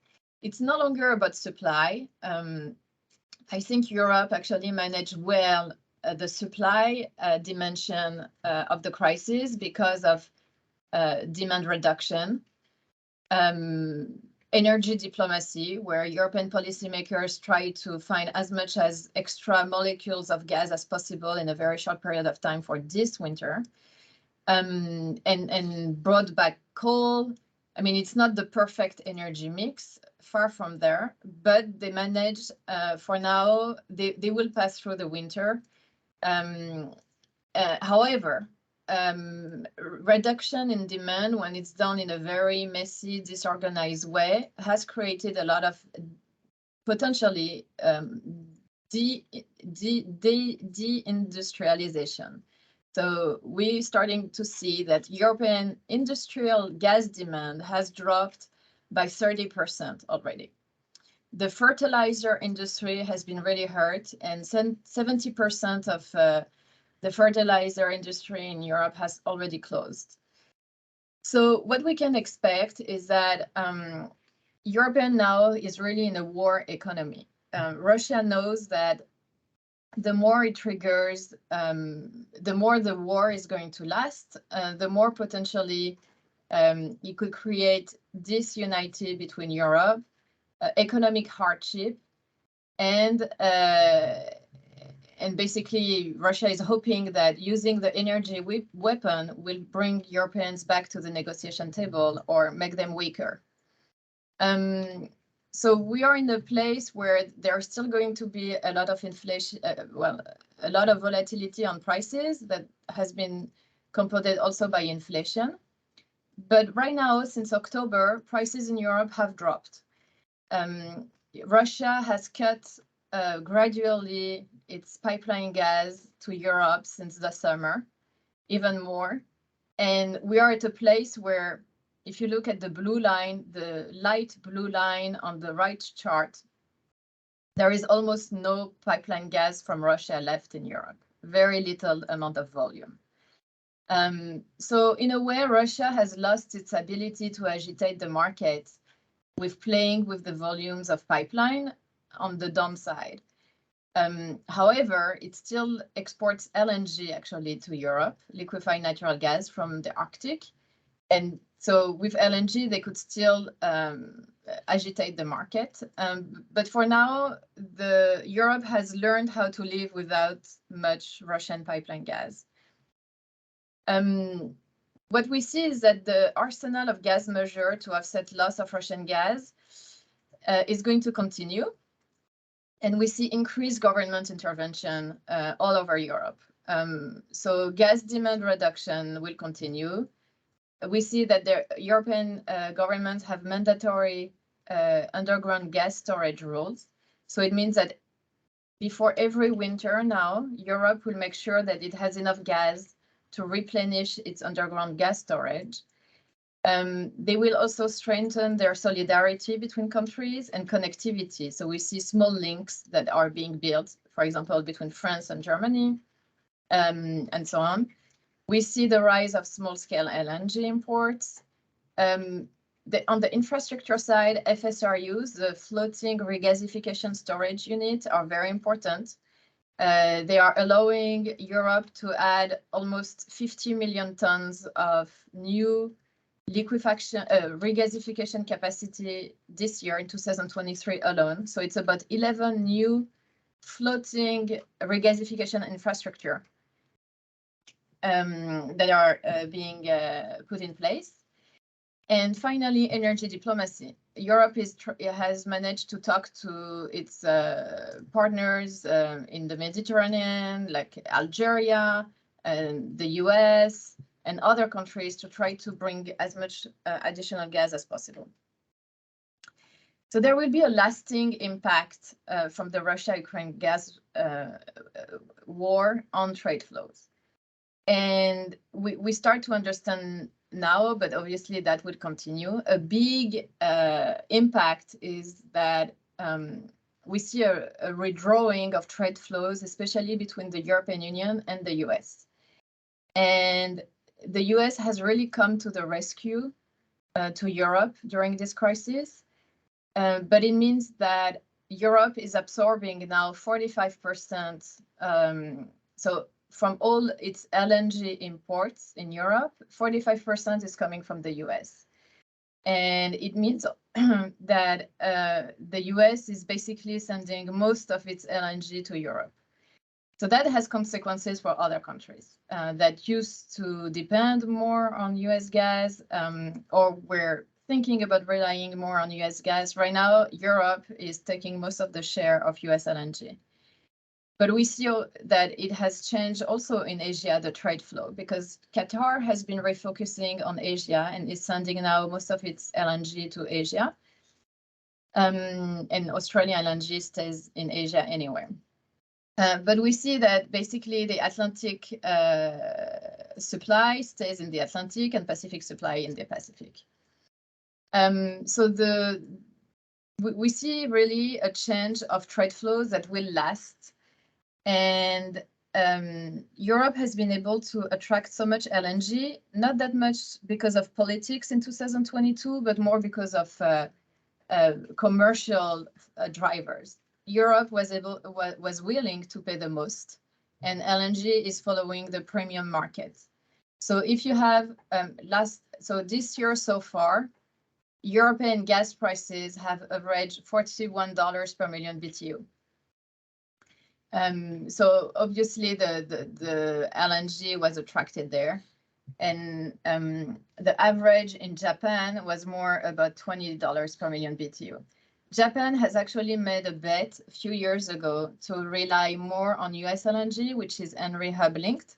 It's no longer about supply. I think Europe actually managed well the supply dimension of the crisis because of demand reduction, energy diplomacy, where European policymakers try to find as much as extra molecules of gas as possible in a very short period of time for this winter, and brought back coal. I mean, it's not the perfect energy mix, far from there, but they managed, for now, they will pass through the winter. However, reduction in demand, when it's done in a very messy, disorganized way, has created a lot of potentially deindustrialization. So we're starting to see that European industrial gas demand has dropped by 30% already. The fertilizer industry has been really hurt, and 70% of the fertilizer industry in Europe has already closed. So what we can expect is that Europe now is really in a war economy. Russia knows that the more it triggers, the more the war is going to last, the more potentially it could create disunity between Europe, economic hardship, and basically Russia is hoping that using the energy weapon will bring Europeans back to the negotiation table or make them weaker. So we are in a place where there's still going to be a lot of inflation, a lot of volatility on prices that has been compounded also by inflation. But right now, since October, prices in Europe have dropped. Russia has cut gradually its pipeline gas to Europe since the summer, even more. And we are at a place where, if you look at the blue line, the light blue line on the right chart, there is almost no pipeline gas from Russia left in Europe, very little amount of volume. So in a way, Russia has lost its ability to agitate the market with playing with the volumes of pipeline on the downside. However, it still exports LNG actually to Europe, liquefied natural gas from the Arctic. And so with LNG, they could still agitate the market. But for now, Europe has learned how to live without much Russian pipeline gas. What we see is that the arsenal of gas measure to offset loss of Russian gas is going to continue. And we see increased government intervention all over Europe. So gas demand reduction will continue. We see that the European governments have mandatory underground gas storage rules. So it means that before every winter now, Europe will make sure that it has enough gas to replenish its underground gas storage. They will also strengthen their solidarity between countries and connectivity. So we see small links that are being built, for example, between France and Germany, and so on. We see the rise of small-scale LNG imports. On the infrastructure side, FSRUs, the floating regasification storage units, are very important. They are allowing Europe to add almost 50 million tons of new liquefaction, regasification capacity this year in 2023 alone. So it's about 11 new floating regasification infrastructure that are being put in place. And finally, energy diplomacy. Europe has managed to talk to its partners in the Mediterranean, like Algeria and the US and other countries, to try to bring as much additional gas as possible. So there will be a lasting impact from the Russia-Ukraine gas war on trade flows. And we start to understand now, but obviously that would continue. A big impact is that we see a redrawing of trade flows, especially between the European Union and the US. And the US has really come to the rescue to Europe during this crisis. But it means that Europe is absorbing now 45%. So from all its LNG imports in Europe, 45% is coming from the US. And it means that the US is basically sending most of its LNG to Europe. So that has consequences for other countries that used to depend more on US gas or were thinking about relying more on US gas. Right now, Europe is taking most of the share of US LNG. But we see that it has changed also in Asia, the trade flow, because Qatar has been refocusing on Asia and is sending now most of its LNG to Asia. And Australian LNG stays in Asia anywhere. But we see that basically the Atlantic supply stays in the Atlantic and Pacific supply in the Pacific. So we see really a change of trade flows that will last. And Europe has been able to attract so much LNG, not that much because of politics in 2022, but more because of commercial drivers. Europe was willing to pay the most, and LNG is following the premium market. So if you have this year so far, European gas prices have averaged $41 per million BTU. So obviously the LNG was attracted there, and the average in Japan was more about $20 per million BTU. Japan has actually made a bet a few years ago to rely more on US LNG, which is Henry Hub linked.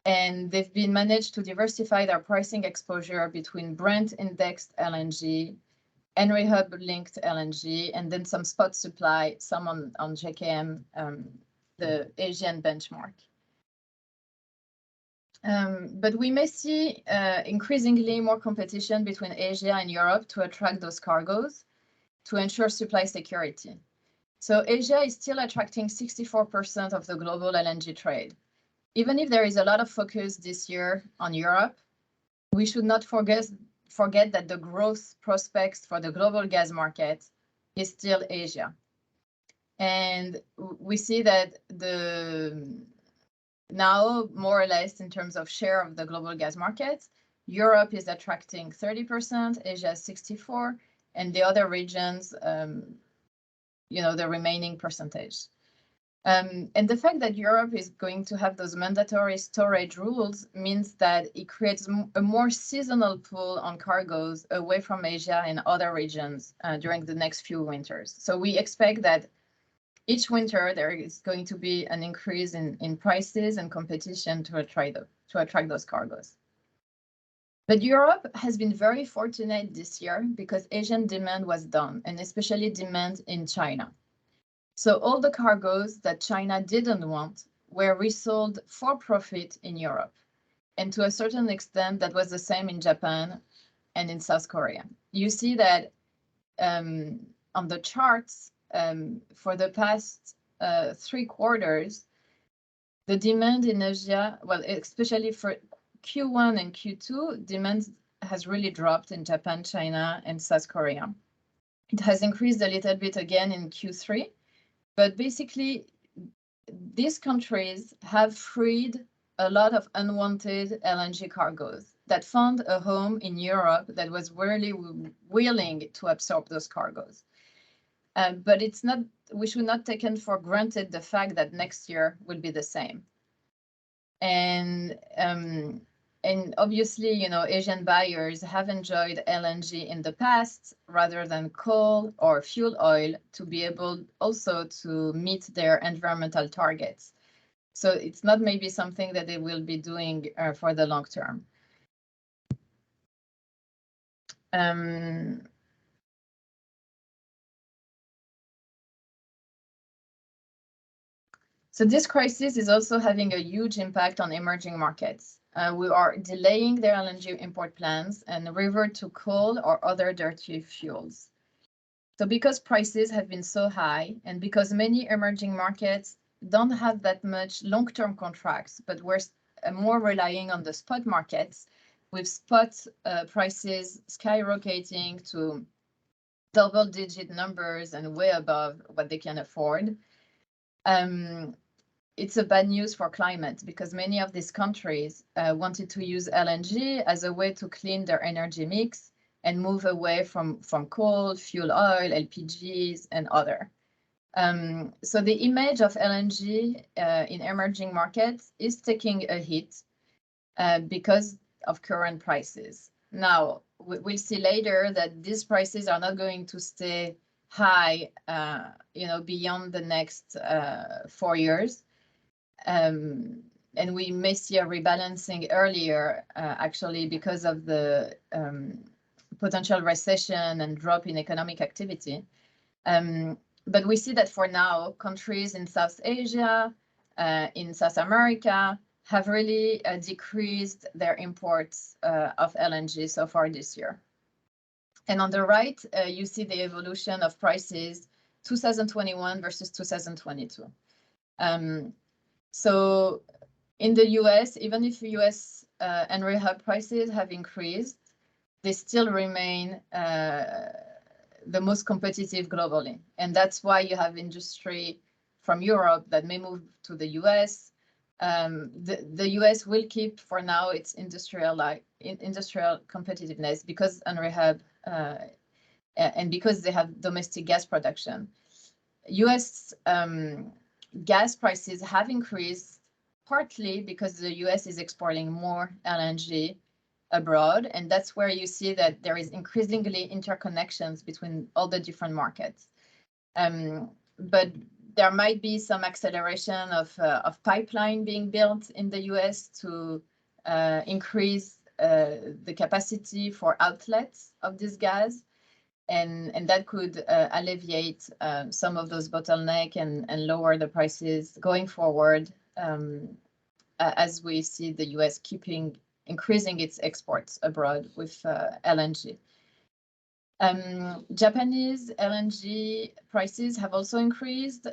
And they've been managed to diversify their pricing exposure between Brent indexed LNG, Henry Hub linked LNG, and then some spot supply, some on JKM, the Asian benchmark. But we may see increasingly more competition between Asia and Europe to attract those cargoes to ensure supply security. So Asia is still attracting 64% of the global LNG trade. Even if there is a lot of focus this year on Europe, we should not forget that the growth prospects for the global gas market is still Asia. And we see that now, more or less in terms of share of the global gas market, Europe is attracting 30%, Asia 64%, and the other regions, the remaining percentage. And the fact that Europe is going to have those mandatory storage rules means that it creates a more seasonal pull on cargoes away from Asia and other regions during the next few winters. So we expect that each winter there is going to be an increase in prices and competition to attract those cargoes. But Europe has been very fortunate this year because Asian demand was down, and especially demand in China. So all the cargoes that China didn't want were resold for profit in Europe. And to a certain extent, that was the same in Japan and in South Korea. You see that on the charts for the past 3 quarters, the demand in Asia, well, especially for Q1 and Q2, demand has really dropped in Japan, China, and South Korea. It has increased a little bit again in Q3, but basically these countries have freed a lot of unwanted LNG cargoes that found a home in Europe that was really willing to absorb those cargoes. But we should not take for granted the fact that next year will be the same. And obviously, Asian buyers have enjoyed LNG in the past rather than coal or fuel oil to be able also to meet their environmental targets. So it's not maybe something that they will be doing for the long term. So this crisis is also having a huge impact on emerging markets. We are delaying their LNG import plans and revert to coal or other dirty fuels. So because prices have been so high and because many emerging markets don't have that much long-term contracts, but we're more relying on the spot markets, with spot prices skyrocketing to double-digit numbers and way above what they can afford. It's a bad news for climate because many of these countries wanted to use LNG as a way to clean their energy mix and move away from coal, fuel oil, LPGs, and other. So the image of LNG in emerging markets is taking a hit because of current prices. Now, we'll see later that these prices are not going to stay high, beyond the next 4 years. And we may see a rebalancing earlier, actually, because of the potential recession and drop in economic activity. But we see that for now, countries in South Asia, in South America, have really decreased their imports of LNG so far this year. And on the right, you see the evolution of prices 2021 versus 2022. So in the US, even if US Henry Hub prices have increased, they still remain the most competitive globally. And that's why you have industry from Europe that may move to the US. The US will keep for now its industrial competitiveness because Henry Hub and because they have domestic gas production. US gas prices have increased partly because the US is exporting more LNG abroad, and that's where you see that there is increasingly interconnections between all the different markets. But there might be some acceleration of pipeline being built in the US to increase the capacity for outlets of this gas. And that could alleviate some of those bottlenecks and lower the prices going forward as we see the US increasing its exports abroad with LNG. Japanese LNG prices have also increased,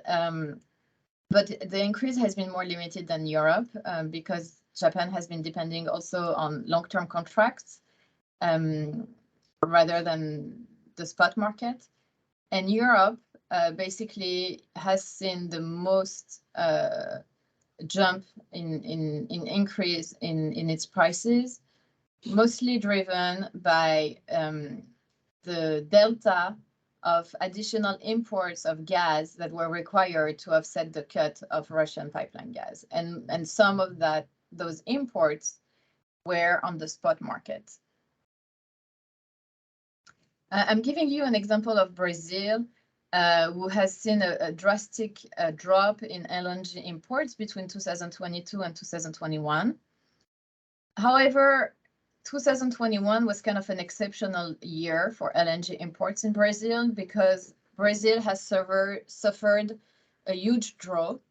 but the increase has been more limited than Europe because Japan has been depending also on long-term contracts rather than the spot market. And Europe basically has seen the most jump in increase in its prices, mostly driven by the delta of additional imports of gas that were required to offset the cut of Russian pipeline gas. And some of those imports were on the spot market. I'm giving you an example of Brazil, who has seen a drastic drop in LNG imports between 2022 and 2021. However, 2021 was kind of an exceptional year for LNG imports in Brazil because Brazil has suffered a huge drought,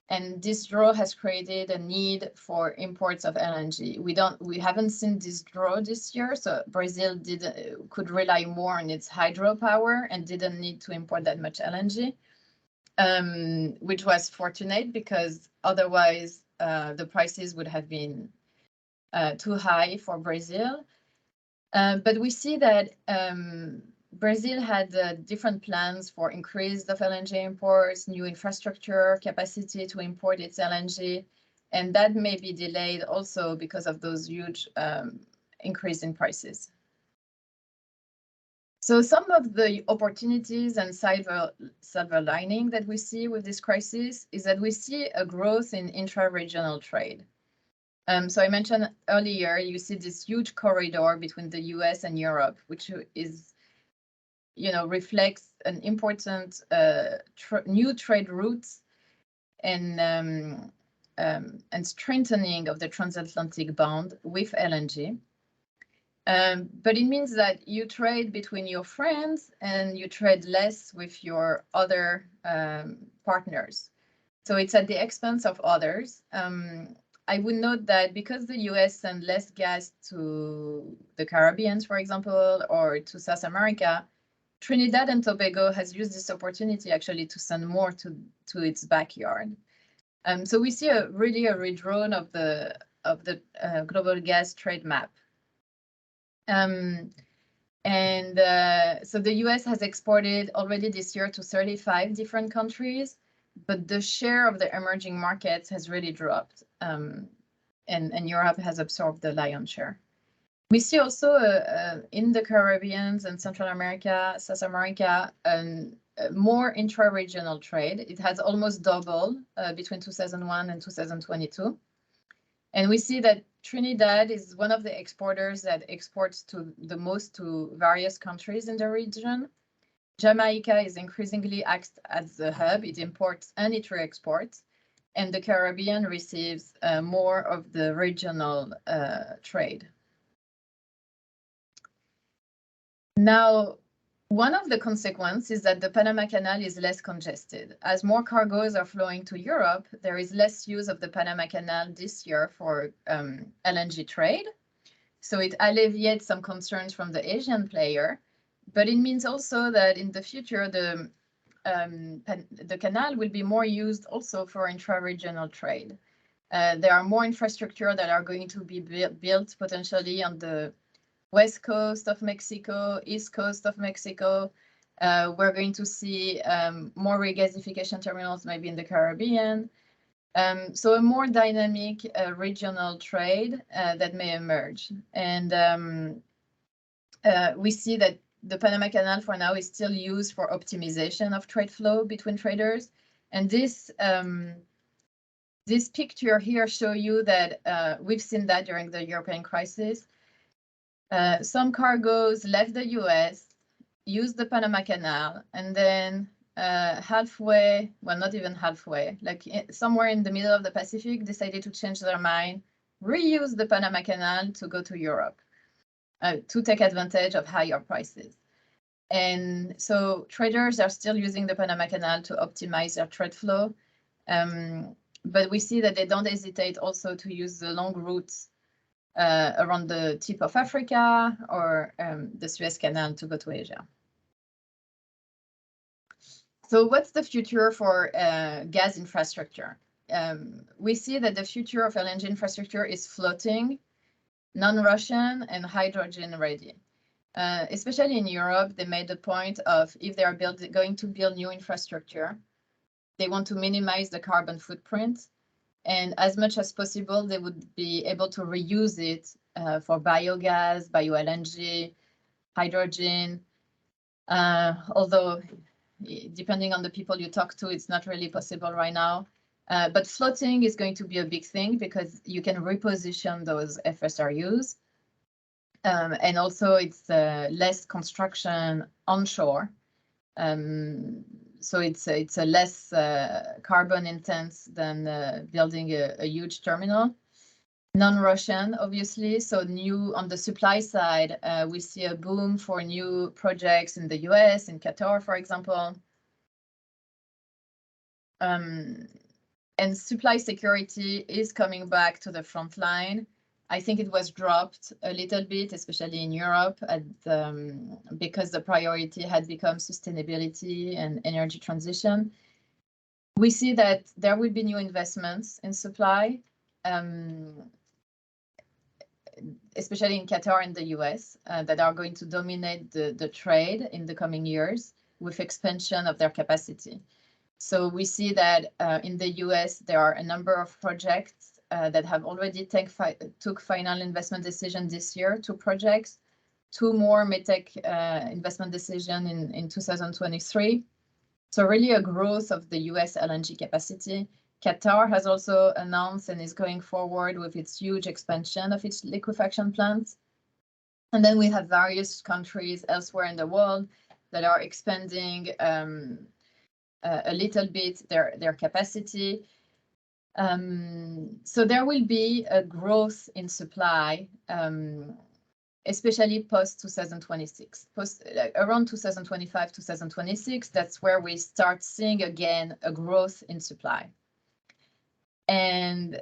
and this drought has created a need for imports of LNG. We haven't seen this drought this year, so Brazil could rely more on its hydropower and didn't need to import that much LNG, which was fortunate because otherwise the prices would have been too high for Brazil. But we see that Brazil had different plans for increase of LNG imports, new infrastructure capacity to import its LNG, and that may be delayed also because of those huge increase in prices. So some of the opportunities and silver lining that we see with this crisis is that we see a growth in intra-regional trade. So I mentioned earlier, you see this huge corridor between the US and Europe, which is reflects an important new trade routes and strengthening of the transatlantic bond with LNG. But it means that you trade between your friends and you trade less with your other partners. So it's at the expense of others. I would note that because the US send less gas to the Caribbean, for example, or to South America, Trinidad and Tobago has used this opportunity actually to send more to its backyard. So we see really a redrawn of the global gas trade map. So the US has exported already this year to 35 different countries, but the share of the emerging markets has really dropped, and Europe has absorbed the lion's share. We see also in the Caribbean and Central America, South America, more intra-regional trade. It has almost doubled between 2001 and 2022. And we see that Trinidad is one of the exporters that exports the most to various countries in the region. Jamaica is increasingly acts as the hub. It imports and it re-exports. And the Caribbean receives more of the regional trade. Now, one of the consequences is that the Panama Canal is less congested. As more cargoes are flowing to Europe, there is less use of the Panama Canal this year for LNG trade. So it alleviates some concerns from the Asian player, but it means also that in the future, the canal will be more used also for intra-regional trade. There are more infrastructure that are going to be built potentially on the West Coast of Mexico, East Coast of Mexico. We're going to see more regasification terminals maybe in the Caribbean. So a more dynamic regional trade that may emerge. And we see that the Panama Canal for now is still used for optimization of trade flow between traders. And this picture here shows you that we've seen that during the European crisis. Some cargoes left the US, used the Panama Canal, and then halfway, well, not even halfway, like somewhere in the middle of the Pacific, decided to change their mind, reuse the Panama Canal to go to Europe, to take advantage of higher prices. And so traders are still using the Panama Canal to optimize their trade flow. But we see that they don't hesitate also to use the long routes around the tip of Africa or the Suez Canal to go to Asia. So what's the future for gas infrastructure? We see that the future of LNG infrastructure is floating, non-Russian, and hydrogen ready. Especially in Europe, they made the point of if they are going to build new infrastructure, they want to minimize the carbon footprint. And as much as possible, they would be able to reuse it for biogas, bio-LNG, hydrogen. Although, depending on the people you talk to, it's not really possible right now. But floating is going to be a big thing because you can reposition those FSRUs. And also, it's less construction onshore. So it's a less carbon intense than building a huge terminal. Non-Russian, obviously. So new on the supply side, we see a boom for new projects in the US, in Qatar, for example. And supply security is coming back to the front line. I think it was dropped a little bit, especially in Europe, because the priority had become sustainability and energy transition. We see that there will be new investments in supply, especially in Qatar and the US, that are going to dominate the trade in the coming years with expansion of their capacity. So we see that in the US, there are a number of projects that have already took final investment decision this year, 2 projects. 2 more may take investment decision in 2023. So really a growth of the US LNG capacity. Qatar has also announced and is going forward with its huge expansion of its liquefaction plants. And then we have various countries elsewhere in the world that are expanding a little bit their capacity. So there will be a growth in supply, especially post-2026. Around 2025, 2026, that's where we start seeing again a growth in supply. And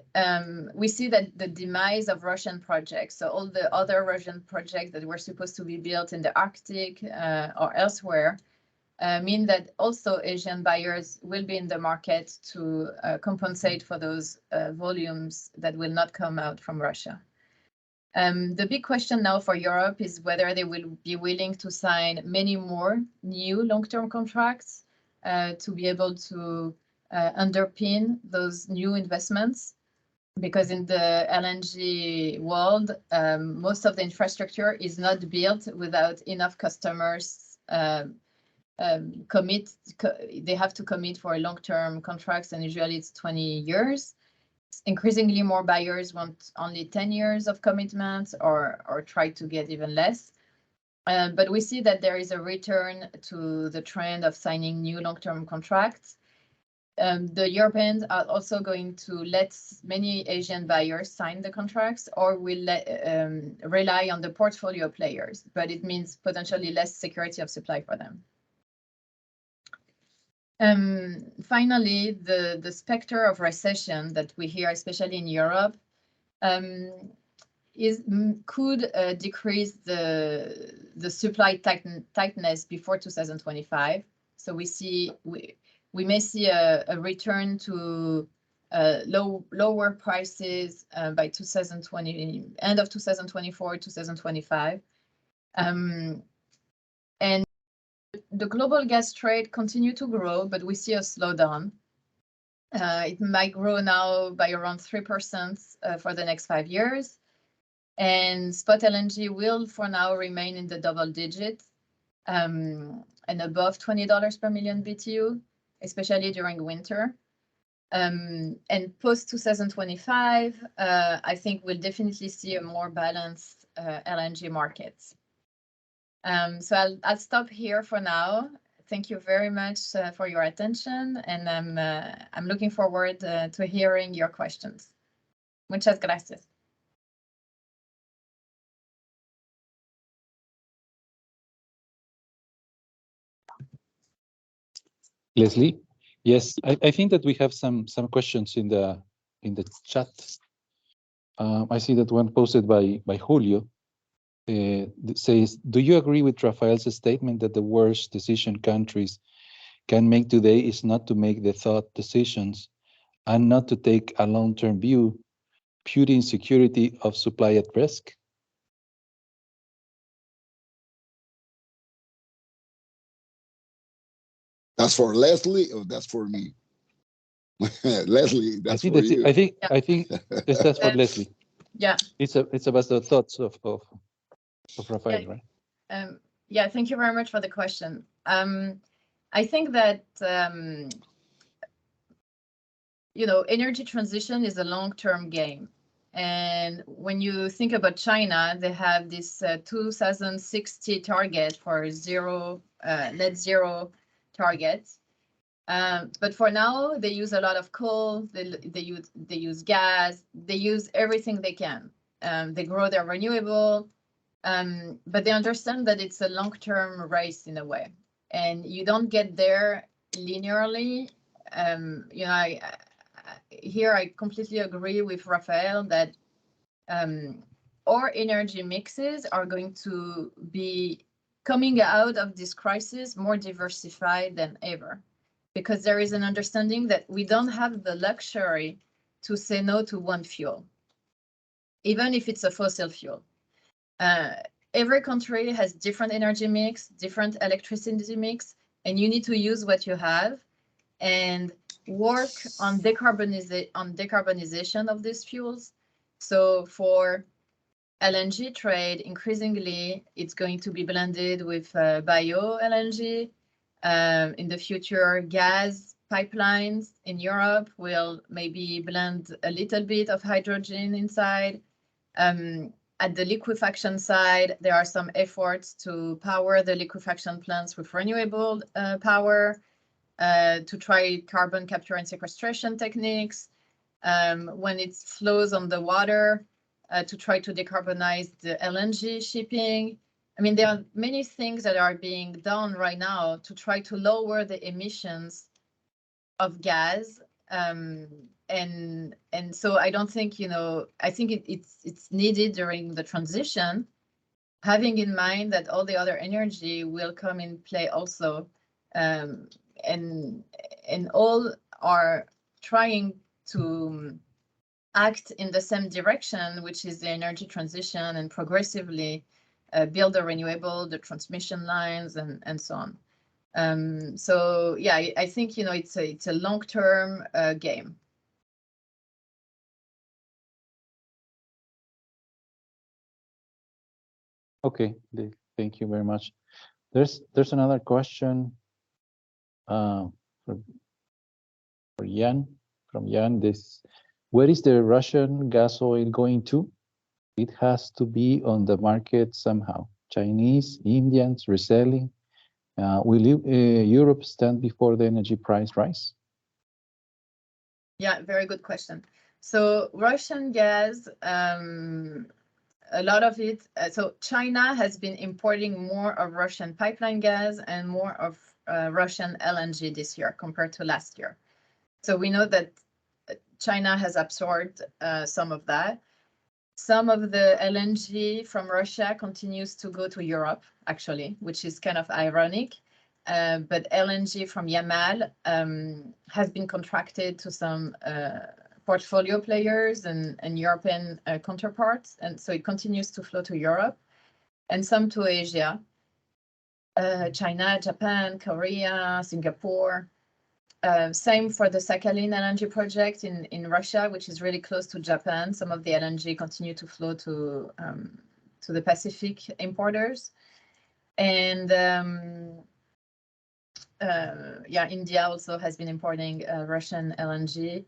we see that the demise of Russian projects, so all the other Russian projects that were supposed to be built in the Arctic or elsewhere, mean that also Asian buyers will be in the market to compensate for those volumes that will not come out from Russia. The big question now for Europe is whether they will be willing to sign many more new long-term contracts to be able to underpin those new investments. Because in the LNG world, most of the infrastructure is not built without enough customers they have to commit for long-term contracts, and usually it's 20 years. Increasingly more buyers want only 10 years of commitment or try to get even less. But we see that there is a return to the trend of signing new long-term contracts. The Europeans are also going to let many Asian buyers sign the contracts, or will rely on the portfolio players, but it means potentially less security of supply for them. Finally, the specter of recession that we hear, especially in Europe, could decrease the supply tightness before 2025. So we may see a return to lower prices by 2020, end of 2024, 2025. And the global gas trade continue to grow, but we see a slowdown. It might grow now by around 3% for the next 5 years. And spot LNG will, for now, remain in the double digits and above $20 per million BTU, especially during winter. And post 2025, I think we'll definitely see a more balanced LNG market. So I'll stop here for now. Thank you very much for your attention, and I'm looking forward to hearing your questions. Muchas gracias. Leslie, yes, I think that we have some questions in the chat. I see that one posted by Julio. Says, do you agree with Rafael's statement that the worst decision countries can make today is not to make the thought decisions and not to take a long-term view, putting security of supply at risk? That's for Leslie, or that's for me? Leslie, that's for you. I think that's for Leslie. Yeah. It's about the thoughts of Rafael, yeah. Right? Yeah, thank you very much for the question. I think that energy transition is a long-term game. And when you think about China, they have this 2060 target for net zero target. But for now, they use a lot of coal, they use gas, they use everything they can. They grow their renewable, but they understand that it's a long-term race in a way. And you don't get there linearly. Here I completely agree with Rafael that our energy mixes are going to be coming out of this crisis more diversified than ever, because there is an understanding that we don't have the luxury to say no to one fuel, even if it's a fossil fuel. Every country has different energy mix, different electricity mix, and you need to use what you have and work on decarbonization of these fuels. So for LNG trade, increasingly, it's going to be blended with bio LNG. In the future, gas pipelines in Europe will maybe blend a little bit of hydrogen inside. At the liquefaction side, there are some efforts to power the liquefaction plants with renewable power, to try carbon capture and sequestration techniques. When it flows on the water, to try to decarbonize the LNG shipping. I mean, there are many things that are being done right now to try to lower the emissions of gas. And and so I don't think, you know, I think it's needed during the transition, having in mind that all the other energy will come in play also, and all are trying to act in the same direction, which is the energy transition, and progressively build the renewable, the transmission lines, and so on. So yeah, I think, you know, it's a long-term game. Okay, thank you very much. There's another question for Jan, from Jan. Where is the Russian gas oil going to? It has to be on the market somehow. Chinese, Indians, reselling. Will Europe stand before the energy price rise? Yeah, very good question. So Russian gas, a lot of it, so China has been importing more of Russian pipeline gas and more of Russian LNG this year compared to last year. So we know that China has absorbed some of that. Some of the LNG from Russia continues to go to Europe, actually, which is kind of ironic. But LNG from Yamal has been contracted to some portfolio players and European counterparts. And so it continues to flow to Europe and some to Asia, China, Japan, Korea, Singapore. Same for the Sakhalin LNG project in Russia, which is really close to Japan. Some of the LNG continue to flow to the Pacific importers. And yeah, India also has been importing Russian LNG.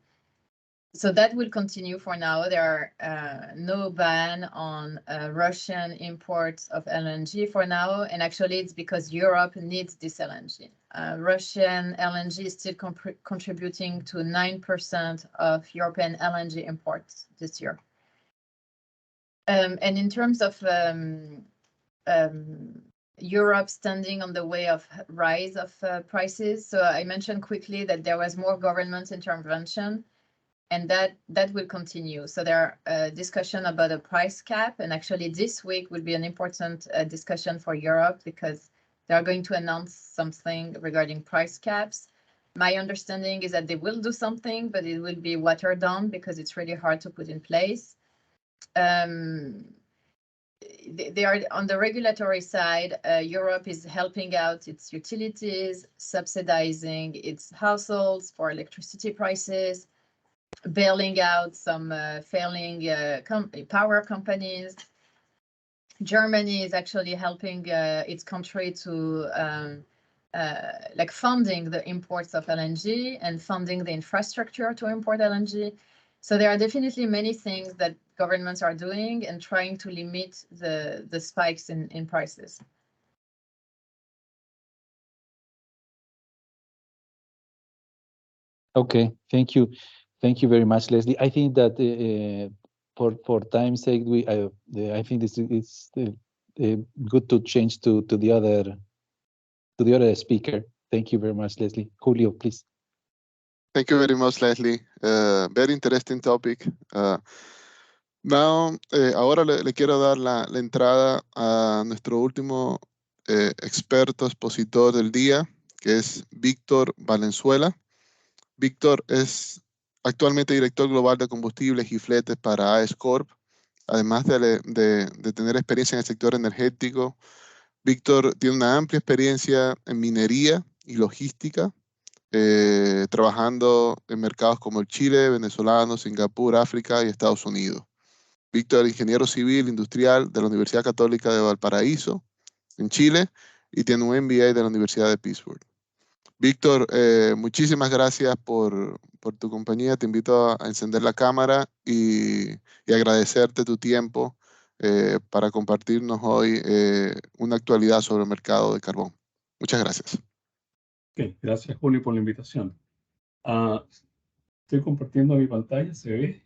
So that will continue for now. There are no ban on Russian imports of LNG for now. And actually, it's because Europe needs this LNG. Russian LNG is still contributing to 9% of European LNG imports this year. And in terms of Europe standing on the way of rise of prices, so I mentioned quickly that there was more government intervention, and that will continue. So there are discussion about a price cap, and actually this week will be an important discussion for Europe because they are going to announce something regarding price caps. My understanding is that they will do something, but it will be watered down because it's really hard to put in place. They are on the regulatory side. Europe is helping out its utilities, subsidizing its households for electricity prices, bailing out some failing power companies. Germany is actually helping its country to like funding the imports of LNG and funding the infrastructure to import LNG. So there are definitely many things that governments are doing and trying to limit the spikes in prices. Okay, thank you. Thank you very much, Leslie. I think that for time's sake, I think this is good to change to the other speaker. Thank you very much, Leslie. Julio, please. Thank you very much, Leslie. Very interesting topic. Now, ahora le quiero dar la entrada a nuestro último experto expositor del día, que es Víctor Valenzuela. Víctor es actualmente director global de combustibles y fletes para AES Corp. Además de tener experiencia en el sector energético, Víctor tiene una amplia experiencia en minería y logística, trabajando en mercados como el Chile, venezolano, Singapur, África y Estados Unidos. Víctor es ingeniero civil industrial de la Universidad Católica de Valparaíso, en Chile, y tiene un MBA de la Universidad de Pittsburgh. Víctor, muchísimas gracias por tu compañía. Te invito a encender la cámara y agradecerte tu tiempo para compartirnos hoy una actualidad sobre el mercado de carbón. Muchas gracias. Okay, gracias, Julio, por la invitación. Estoy compartiendo mi pantalla, ¿se ve?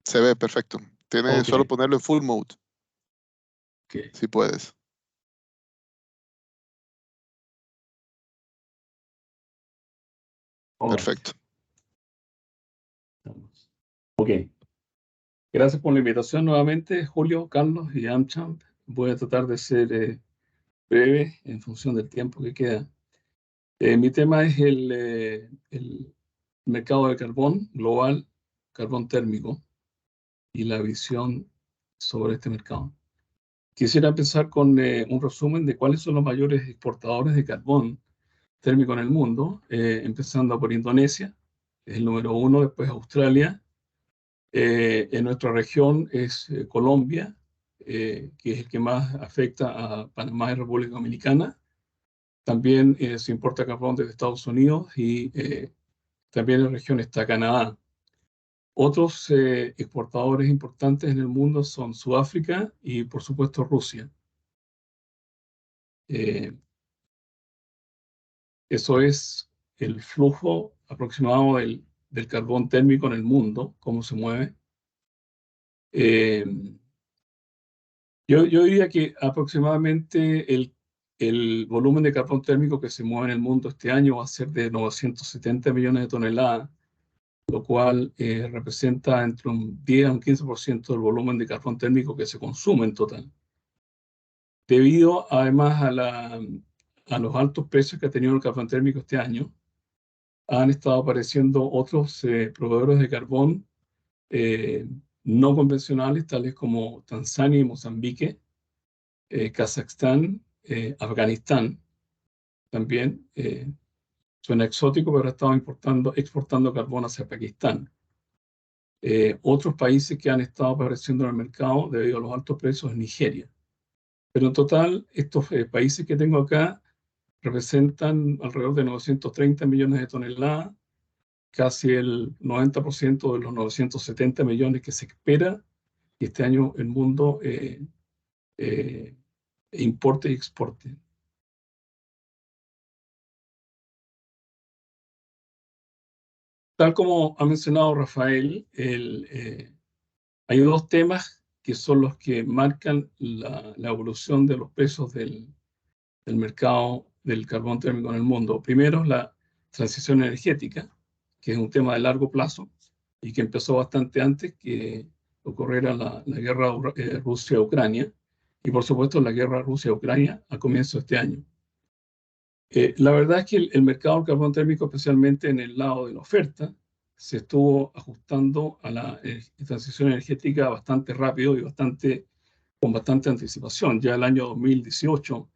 Se ve perfecto. Tienes solo ponerlo en full mode. Okay. Si puedes. Perfecto. Ok. Gracias por la invitación nuevamente, Julio, Carlos y AmChamp. Voy a tratar de ser breve en función del tiempo que queda. Mi tema es el mercado de carbón global, carbón térmico y la visión sobre este mercado. Quisiera empezar con un resumen de cuáles son los mayores exportadores de carbón térmico en el mundo, empezando por Indonesia, es el número 1, después Australia. En nuestra región es Colombia, que es el que más afecta a Panamá y República Dominicana. También se importa carbón desde Estados Unidos y también en la región está Canadá. Otros exportadores importantes en el mundo son Sudáfrica y, por supuesto, Rusia. Eso es el flujo aproximado del carbón térmico en el mundo, cómo se mueve. Yo diría que aproximadamente el volumen de carbón térmico que se mueve en el mundo este año va a ser de 970 millones de toneladas, lo cual representa entre un 10 a un 15% del volumen de carbón térmico que se consume en total. Debido además a los altos precios que ha tenido el carbón térmico este año, han estado apareciendo otros proveedores de carbón no convencionales, tales como Tanzania y Mozambique, Kazajstán, Afganistán también. Suena exótico, pero ha estado exportando carbón hacia Pakistán. Otros países que han estado apareciendo en el mercado debido a los altos precios es Nigeria. Pero en total, estos países que tengo acá representan alrededor de 930 millones de toneladas, casi el 90% de los 970 millones que se espera que este año el mundo importe y exporte. Tal como ha mencionado Rafael, hay dos temas que son los que marcan la evolución de los precios del mercado del carbón térmico en el mundo. Primero, la transición energética, que es un tema de largo plazo y que empezó bastante antes que ocurriera la guerra Rusia-Ucrania y, por supuesto, la guerra Rusia-Ucrania a comienzo de este año. La verdad es que el mercado del carbón térmico, especialmente en el lado de la oferta, se estuvo ajustando a la transición energética bastante rápido y con bastante anticipación. Ya el año 2018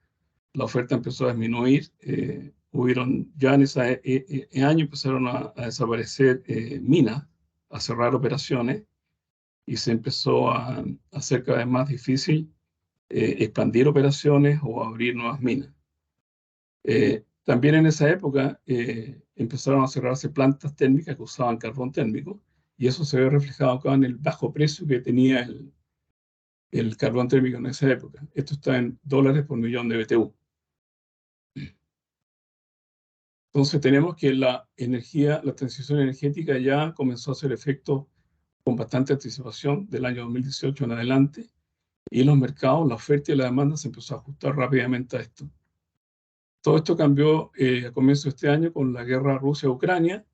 la oferta empezó a disminuir. Ya en ese año empezaron a desaparecer minas, a cerrar operaciones y se empezó a hacer cada vez más difícil expandir operaciones o abrir nuevas minas. También en esa época empezaron a cerrarse plantas térmicas que usaban carbón térmico y eso se ve reflejado acá en el bajo precio que tenía el carbón térmico en esa época. Esto está en dólares por millón de BTU. Entonces tenemos que la transición energética ya comenzó a hacer efecto con bastante anticipación del año 2018 en adelante y los mercados, la oferta y la demanda se empezó a ajustar rápidamente a esto. Todo esto cambió a comienzo de este año con la guerra Rusia-Ucrania.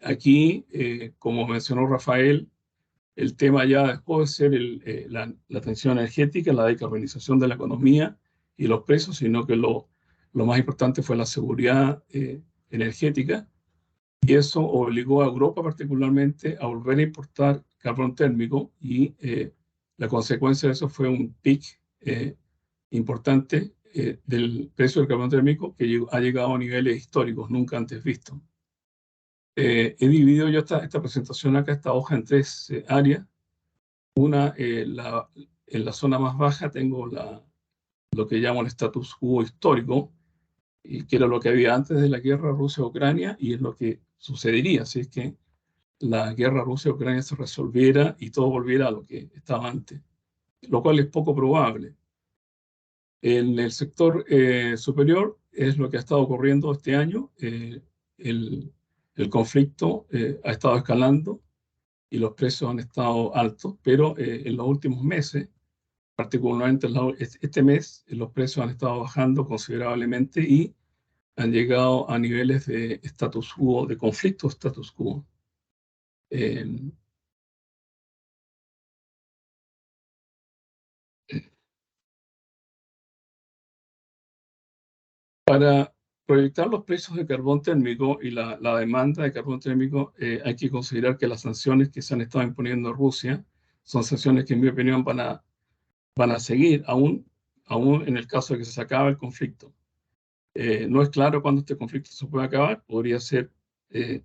Aquí, como mencionó Rafael, el tema ya dejó de ser la transición energética, la decarbonización de la economía y los precios, sino que lo más importante fue la seguridad energética. Y eso obligó a Europa particularmente a volver a importar carbón térmico y la consecuencia de eso fue un pic importante del precio del carbón térmico que ha llegado a niveles históricos nunca antes vistos. He dividido yo esta presentación acá, esta hoja, en tres áreas. Una, en la zona más baja tengo lo que llamo el status quo histórico, y que era lo que había antes de la guerra Rusia-Ucrania, y es lo que sucedería si es que la guerra Rusia-Ucrania se resolviera y todo volviera a lo que estaba antes, lo cual es poco probable. En el sector superior es lo que ha estado ocurriendo este año. El conflicto ha estado escalando y los precios han estado altos, pero en los últimos meses, particularmente este mes, los precios han estado bajando considerablemente y han llegado a niveles de status quo, de conflicto status quo. Para proyectar los precios de carbón térmico y la demanda de carbón térmico, hay que considerar que las sanciones que se han estado imponiendo a Rusia son sanciones que, en mi opinión, van a seguir, aún en el caso de que se acabe el conflicto. No es claro cuándo este conflicto se puede acabar, podría ser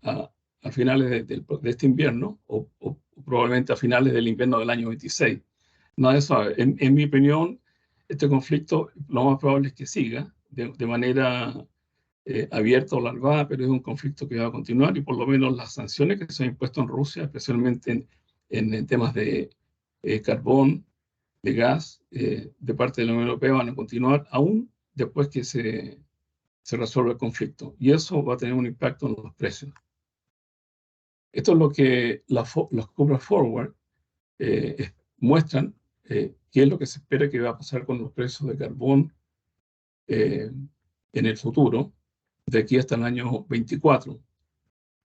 a finales de este invierno o probablemente a finales del invierno del año 26. Nadie sabe. En mi opinión, este conflicto lo más probable es que siga de manera abierta o larvada, pero es un conflicto que va a continuar y por lo menos las sanciones que se han impuesto en Rusia, especialmente en temas de carbón, de gas, de parte de la Unión Europea, van a continuar aún después que se resuelva el conflicto. Y eso va a tener un impacto en los precios. Esto es lo que las curvas forward muestran, qué es lo que se espera que va a pasar con los precios de carbón en el futuro, de aquí hasta el año 24.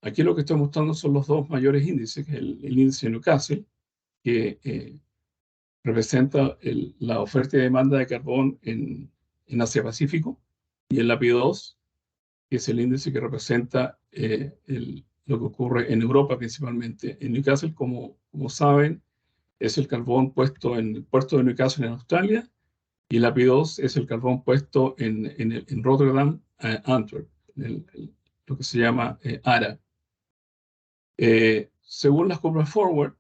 Aquí lo que estoy mostrando son los dos mayores índices, que es el índice Newcastle, que representa la oferta y demanda de carbón en Asia-Pacífico, y el API2, que es el índice que representa lo que ocurre en Europa principalmente. En Newcastle, como saben, es el carbón puesto en el puerto de Newcastle en Australia, y el API2 es el carbón puesto en Rotterdam, Antwerp, lo que se llama ARA. Según las curvas forward,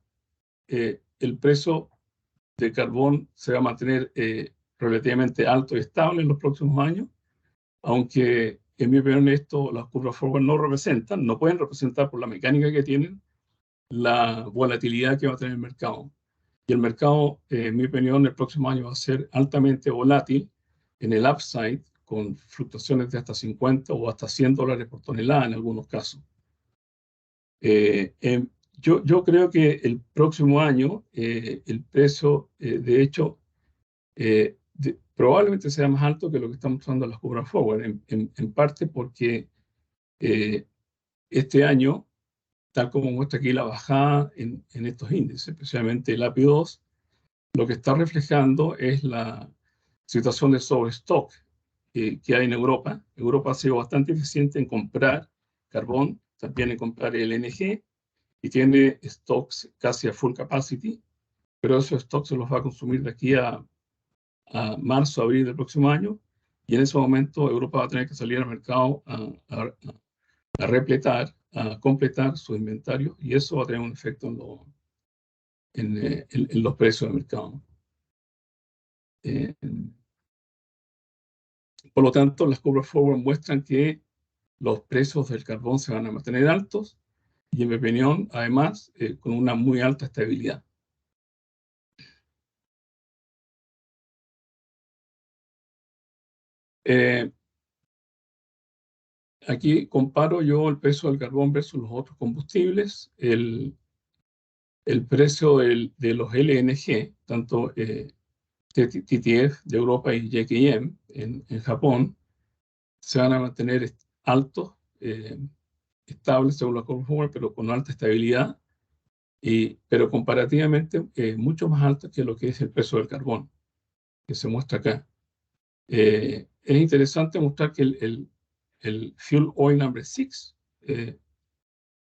el precio de carbón se va a mantener relativamente alto y estable en los próximos años, aunque en mi opinión esto las curvas forward no pueden representar por la mecánica que tienen la volatilidad que va a tener el mercado. Y el mercado, en mi opinión, el próximo año va a ser altamente volátil en el upside, con fluctuaciones de hasta 50 o hasta $100 por tonelada en algunos casos. Yo creo que el próximo año el precio, de hecho, probablemente sea más alto que lo que estamos usando en las curvas forward, en parte porque este año, tal como muestra aquí la bajada en estos índices, especialmente el API2, lo que está reflejando es la situación de sobrestock que hay en Europa. Europa ha sido bastante eficiente en comprar carbón, también en comprar LNG, y tiene stocks casi a full capacity, pero esos stocks se los va a consumir de aquí a marzo, abril del próximo año, y en ese momento Europa va a tener que salir al mercado a repletar, a completar su inventario, y eso va a tener un efecto en los precios del mercado. Por lo tanto, las curvas forward muestran que los precios del carbón se van a mantener altos y, en mi opinión, además, con una muy alta estabilidad. Aquí comparo yo el precio del carbón versus los otros combustibles. El precio de los LNG, tanto TTF de Europa y JKM en Japón, se van a mantener altos, estables según la curva forward, pero con alta estabilidad, pero comparativamente mucho más altos que lo que es el precio del carbón, que se muestra acá. Es interesante mostrar que el Fuel Oil Number 6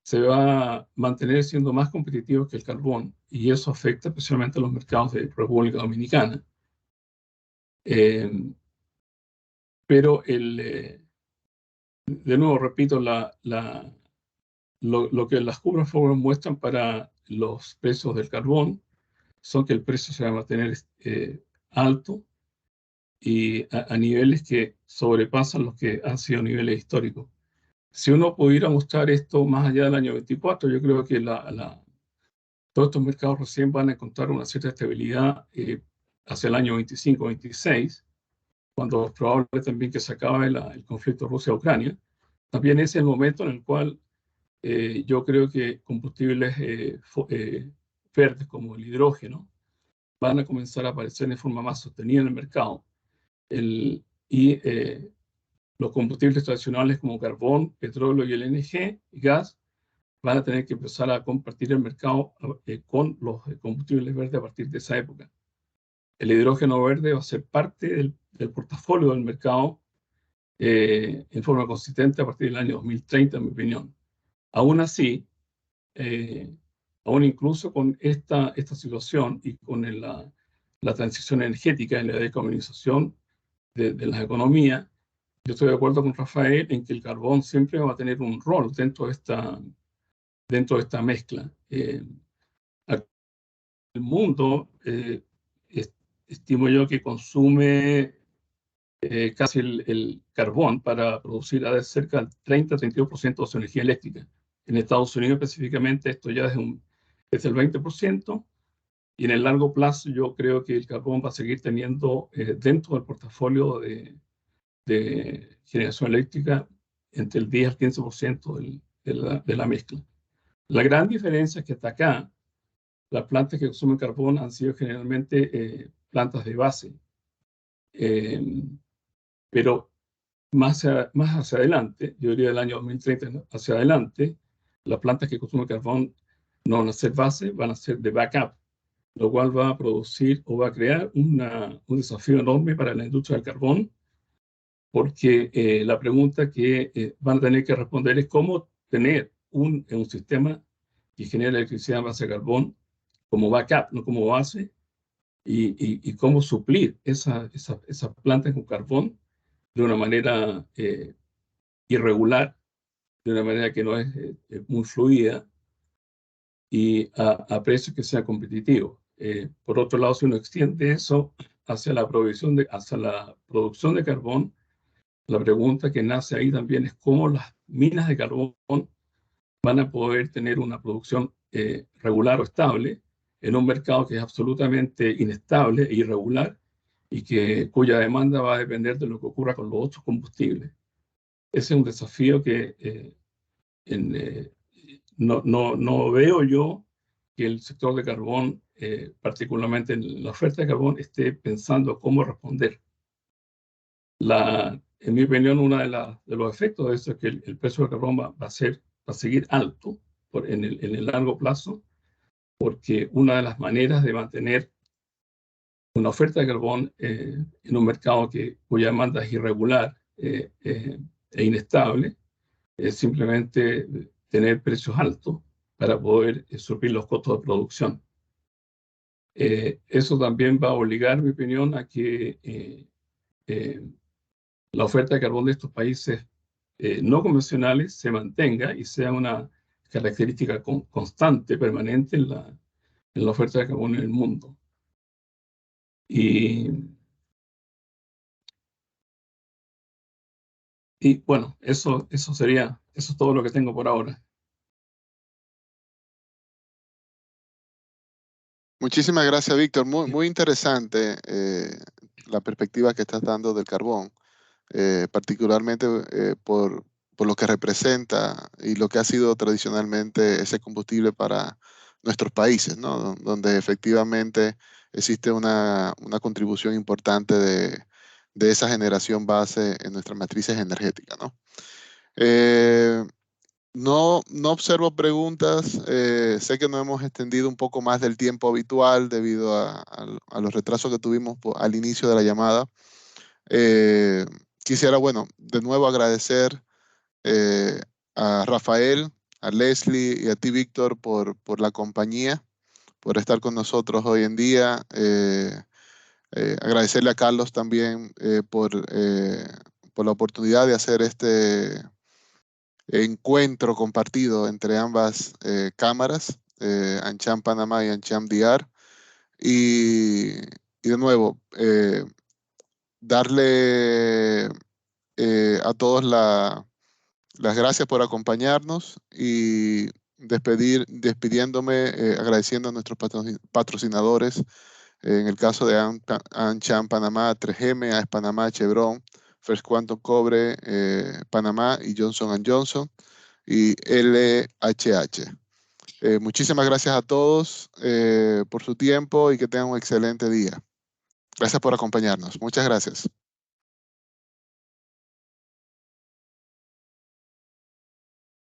se va a mantener siendo más competitivo que el carbón, y eso afecta especialmente a los mercados de República Dominicana. Pero de nuevo, repito, lo que las curvas forward muestran para los precios del carbón son que el precio se va a mantener alto y a niveles que sobrepasan los que han sido niveles históricos. Si uno pudiera mostrar esto más allá del año 24, yo creo que todos estos mercados recién van a encontrar una cierta estabilidad hacia el año 25-26, cuando es probable también que se acabe el conflicto Rusia-Ucrania. También es el momento en el cual yo creo que combustibles verdes como el hidrógeno van a comenzar a aparecer de forma más sostenida en el mercado. Los combustibles tradicionales como carbón, petróleo y LNG y gas van a tener que empezar a compartir el mercado con los combustibles verdes a partir de esa época. El hidrógeno verde va a ser parte del portafolio del mercado en forma consistente a partir del año 2030, en mi opinión. Aún así, aún incluso con esta situación y con la transición energética y la decarbonización de las economías, yo estoy de acuerdo con Rafael en que el carbón siempre va a tener un rol dentro de esta mezcla. El mundo, estimo yo que consume casi el carbón para producir cerca del 30-32% de su energía eléctrica. En Estados Unidos específicamente esto ya es el 20%, y en el largo plazo yo creo que el carbón va a seguir teniendo dentro del portafolio de generación eléctrica entre el 10 al 15% de la mezcla. La gran diferencia es que hasta acá las plantas que consumen carbón han sido generalmente plantas de base. Pero más hacia adelante, yo diría del año 2030 hacia adelante, las plantas que consumen carbón no van a ser base, van a ser de backup, lo cual va a producir o va a crear un desafío enorme para la industria del carbón, porque la pregunta que van a tener que responder es cómo tener un sistema que genera electricidad en base a carbón como backup, no como base, y cómo suplir esas plantas con carbón de una manera irregular, de una manera que no es muy fluida y a precios que sean competitivos. Por otro lado, si uno extiende eso hacia la producción de carbón, la pregunta que nace ahí también es cómo las minas de carbón van a poder tener una producción regular o estable en un mercado que es absolutamente inestable e irregular y cuya demanda va a depender de lo que ocurra con los otros combustibles. Ese es un desafío que no veo yo que el sector de carbón, particularmente en la oferta de carbón, esté pensando cómo responder. En mi opinión, uno de los efectos de eso es que el precio del carbón va a seguir alto en el largo plazo, porque una de las maneras de mantener una oferta de carbón en un mercado cuya demanda es irregular e inestable es simplemente tener precios altos para poder suplir los costos de producción. Eso también va a obligar, en mi opinión, a que la oferta de carbón de estos países no convencionales se mantenga y sea una característica constante, permanente en la oferta de carbón en el mundo. Y bueno, eso es todo lo que tengo por ahora. Muchísimas gracias, Víctor. Muy interesante la perspectiva que estás dando del carbón, particularmente por lo que representa y lo que ha sido tradicionalmente ese combustible para nuestros países, ¿no? Donde efectivamente existe una contribución importante de esa generación base en nuestras matrices energéticas, ¿no? No observo preguntas. Sé que nos hemos extendido un poco más del tiempo habitual debido a los retrasos que tuvimos al inicio de la llamada. Quisiera, bueno, de nuevo agradecer a Rafael, a Leslie y a ti, Víctor, por la compañía, por estar con nosotros hoy en día. Agradecerle a Carlos también por la oportunidad de hacer este encuentro compartido entre ambas cámaras, AmCham Panamá y AmCham DR. Y de nuevo, darle a todos las gracias por acompañarnos y despidiéndome, agradeciendo a nuestros patrocinadores, en el caso de AmCham Panamá, 3M, AES Panamá, Chevron, First Quantum Cobre, Panamá y Johnson & Johnson y LHH. Muchísimas gracias a todos por su tiempo y que tengan un excelente día. Gracias por acompañarnos. Muchas gracias.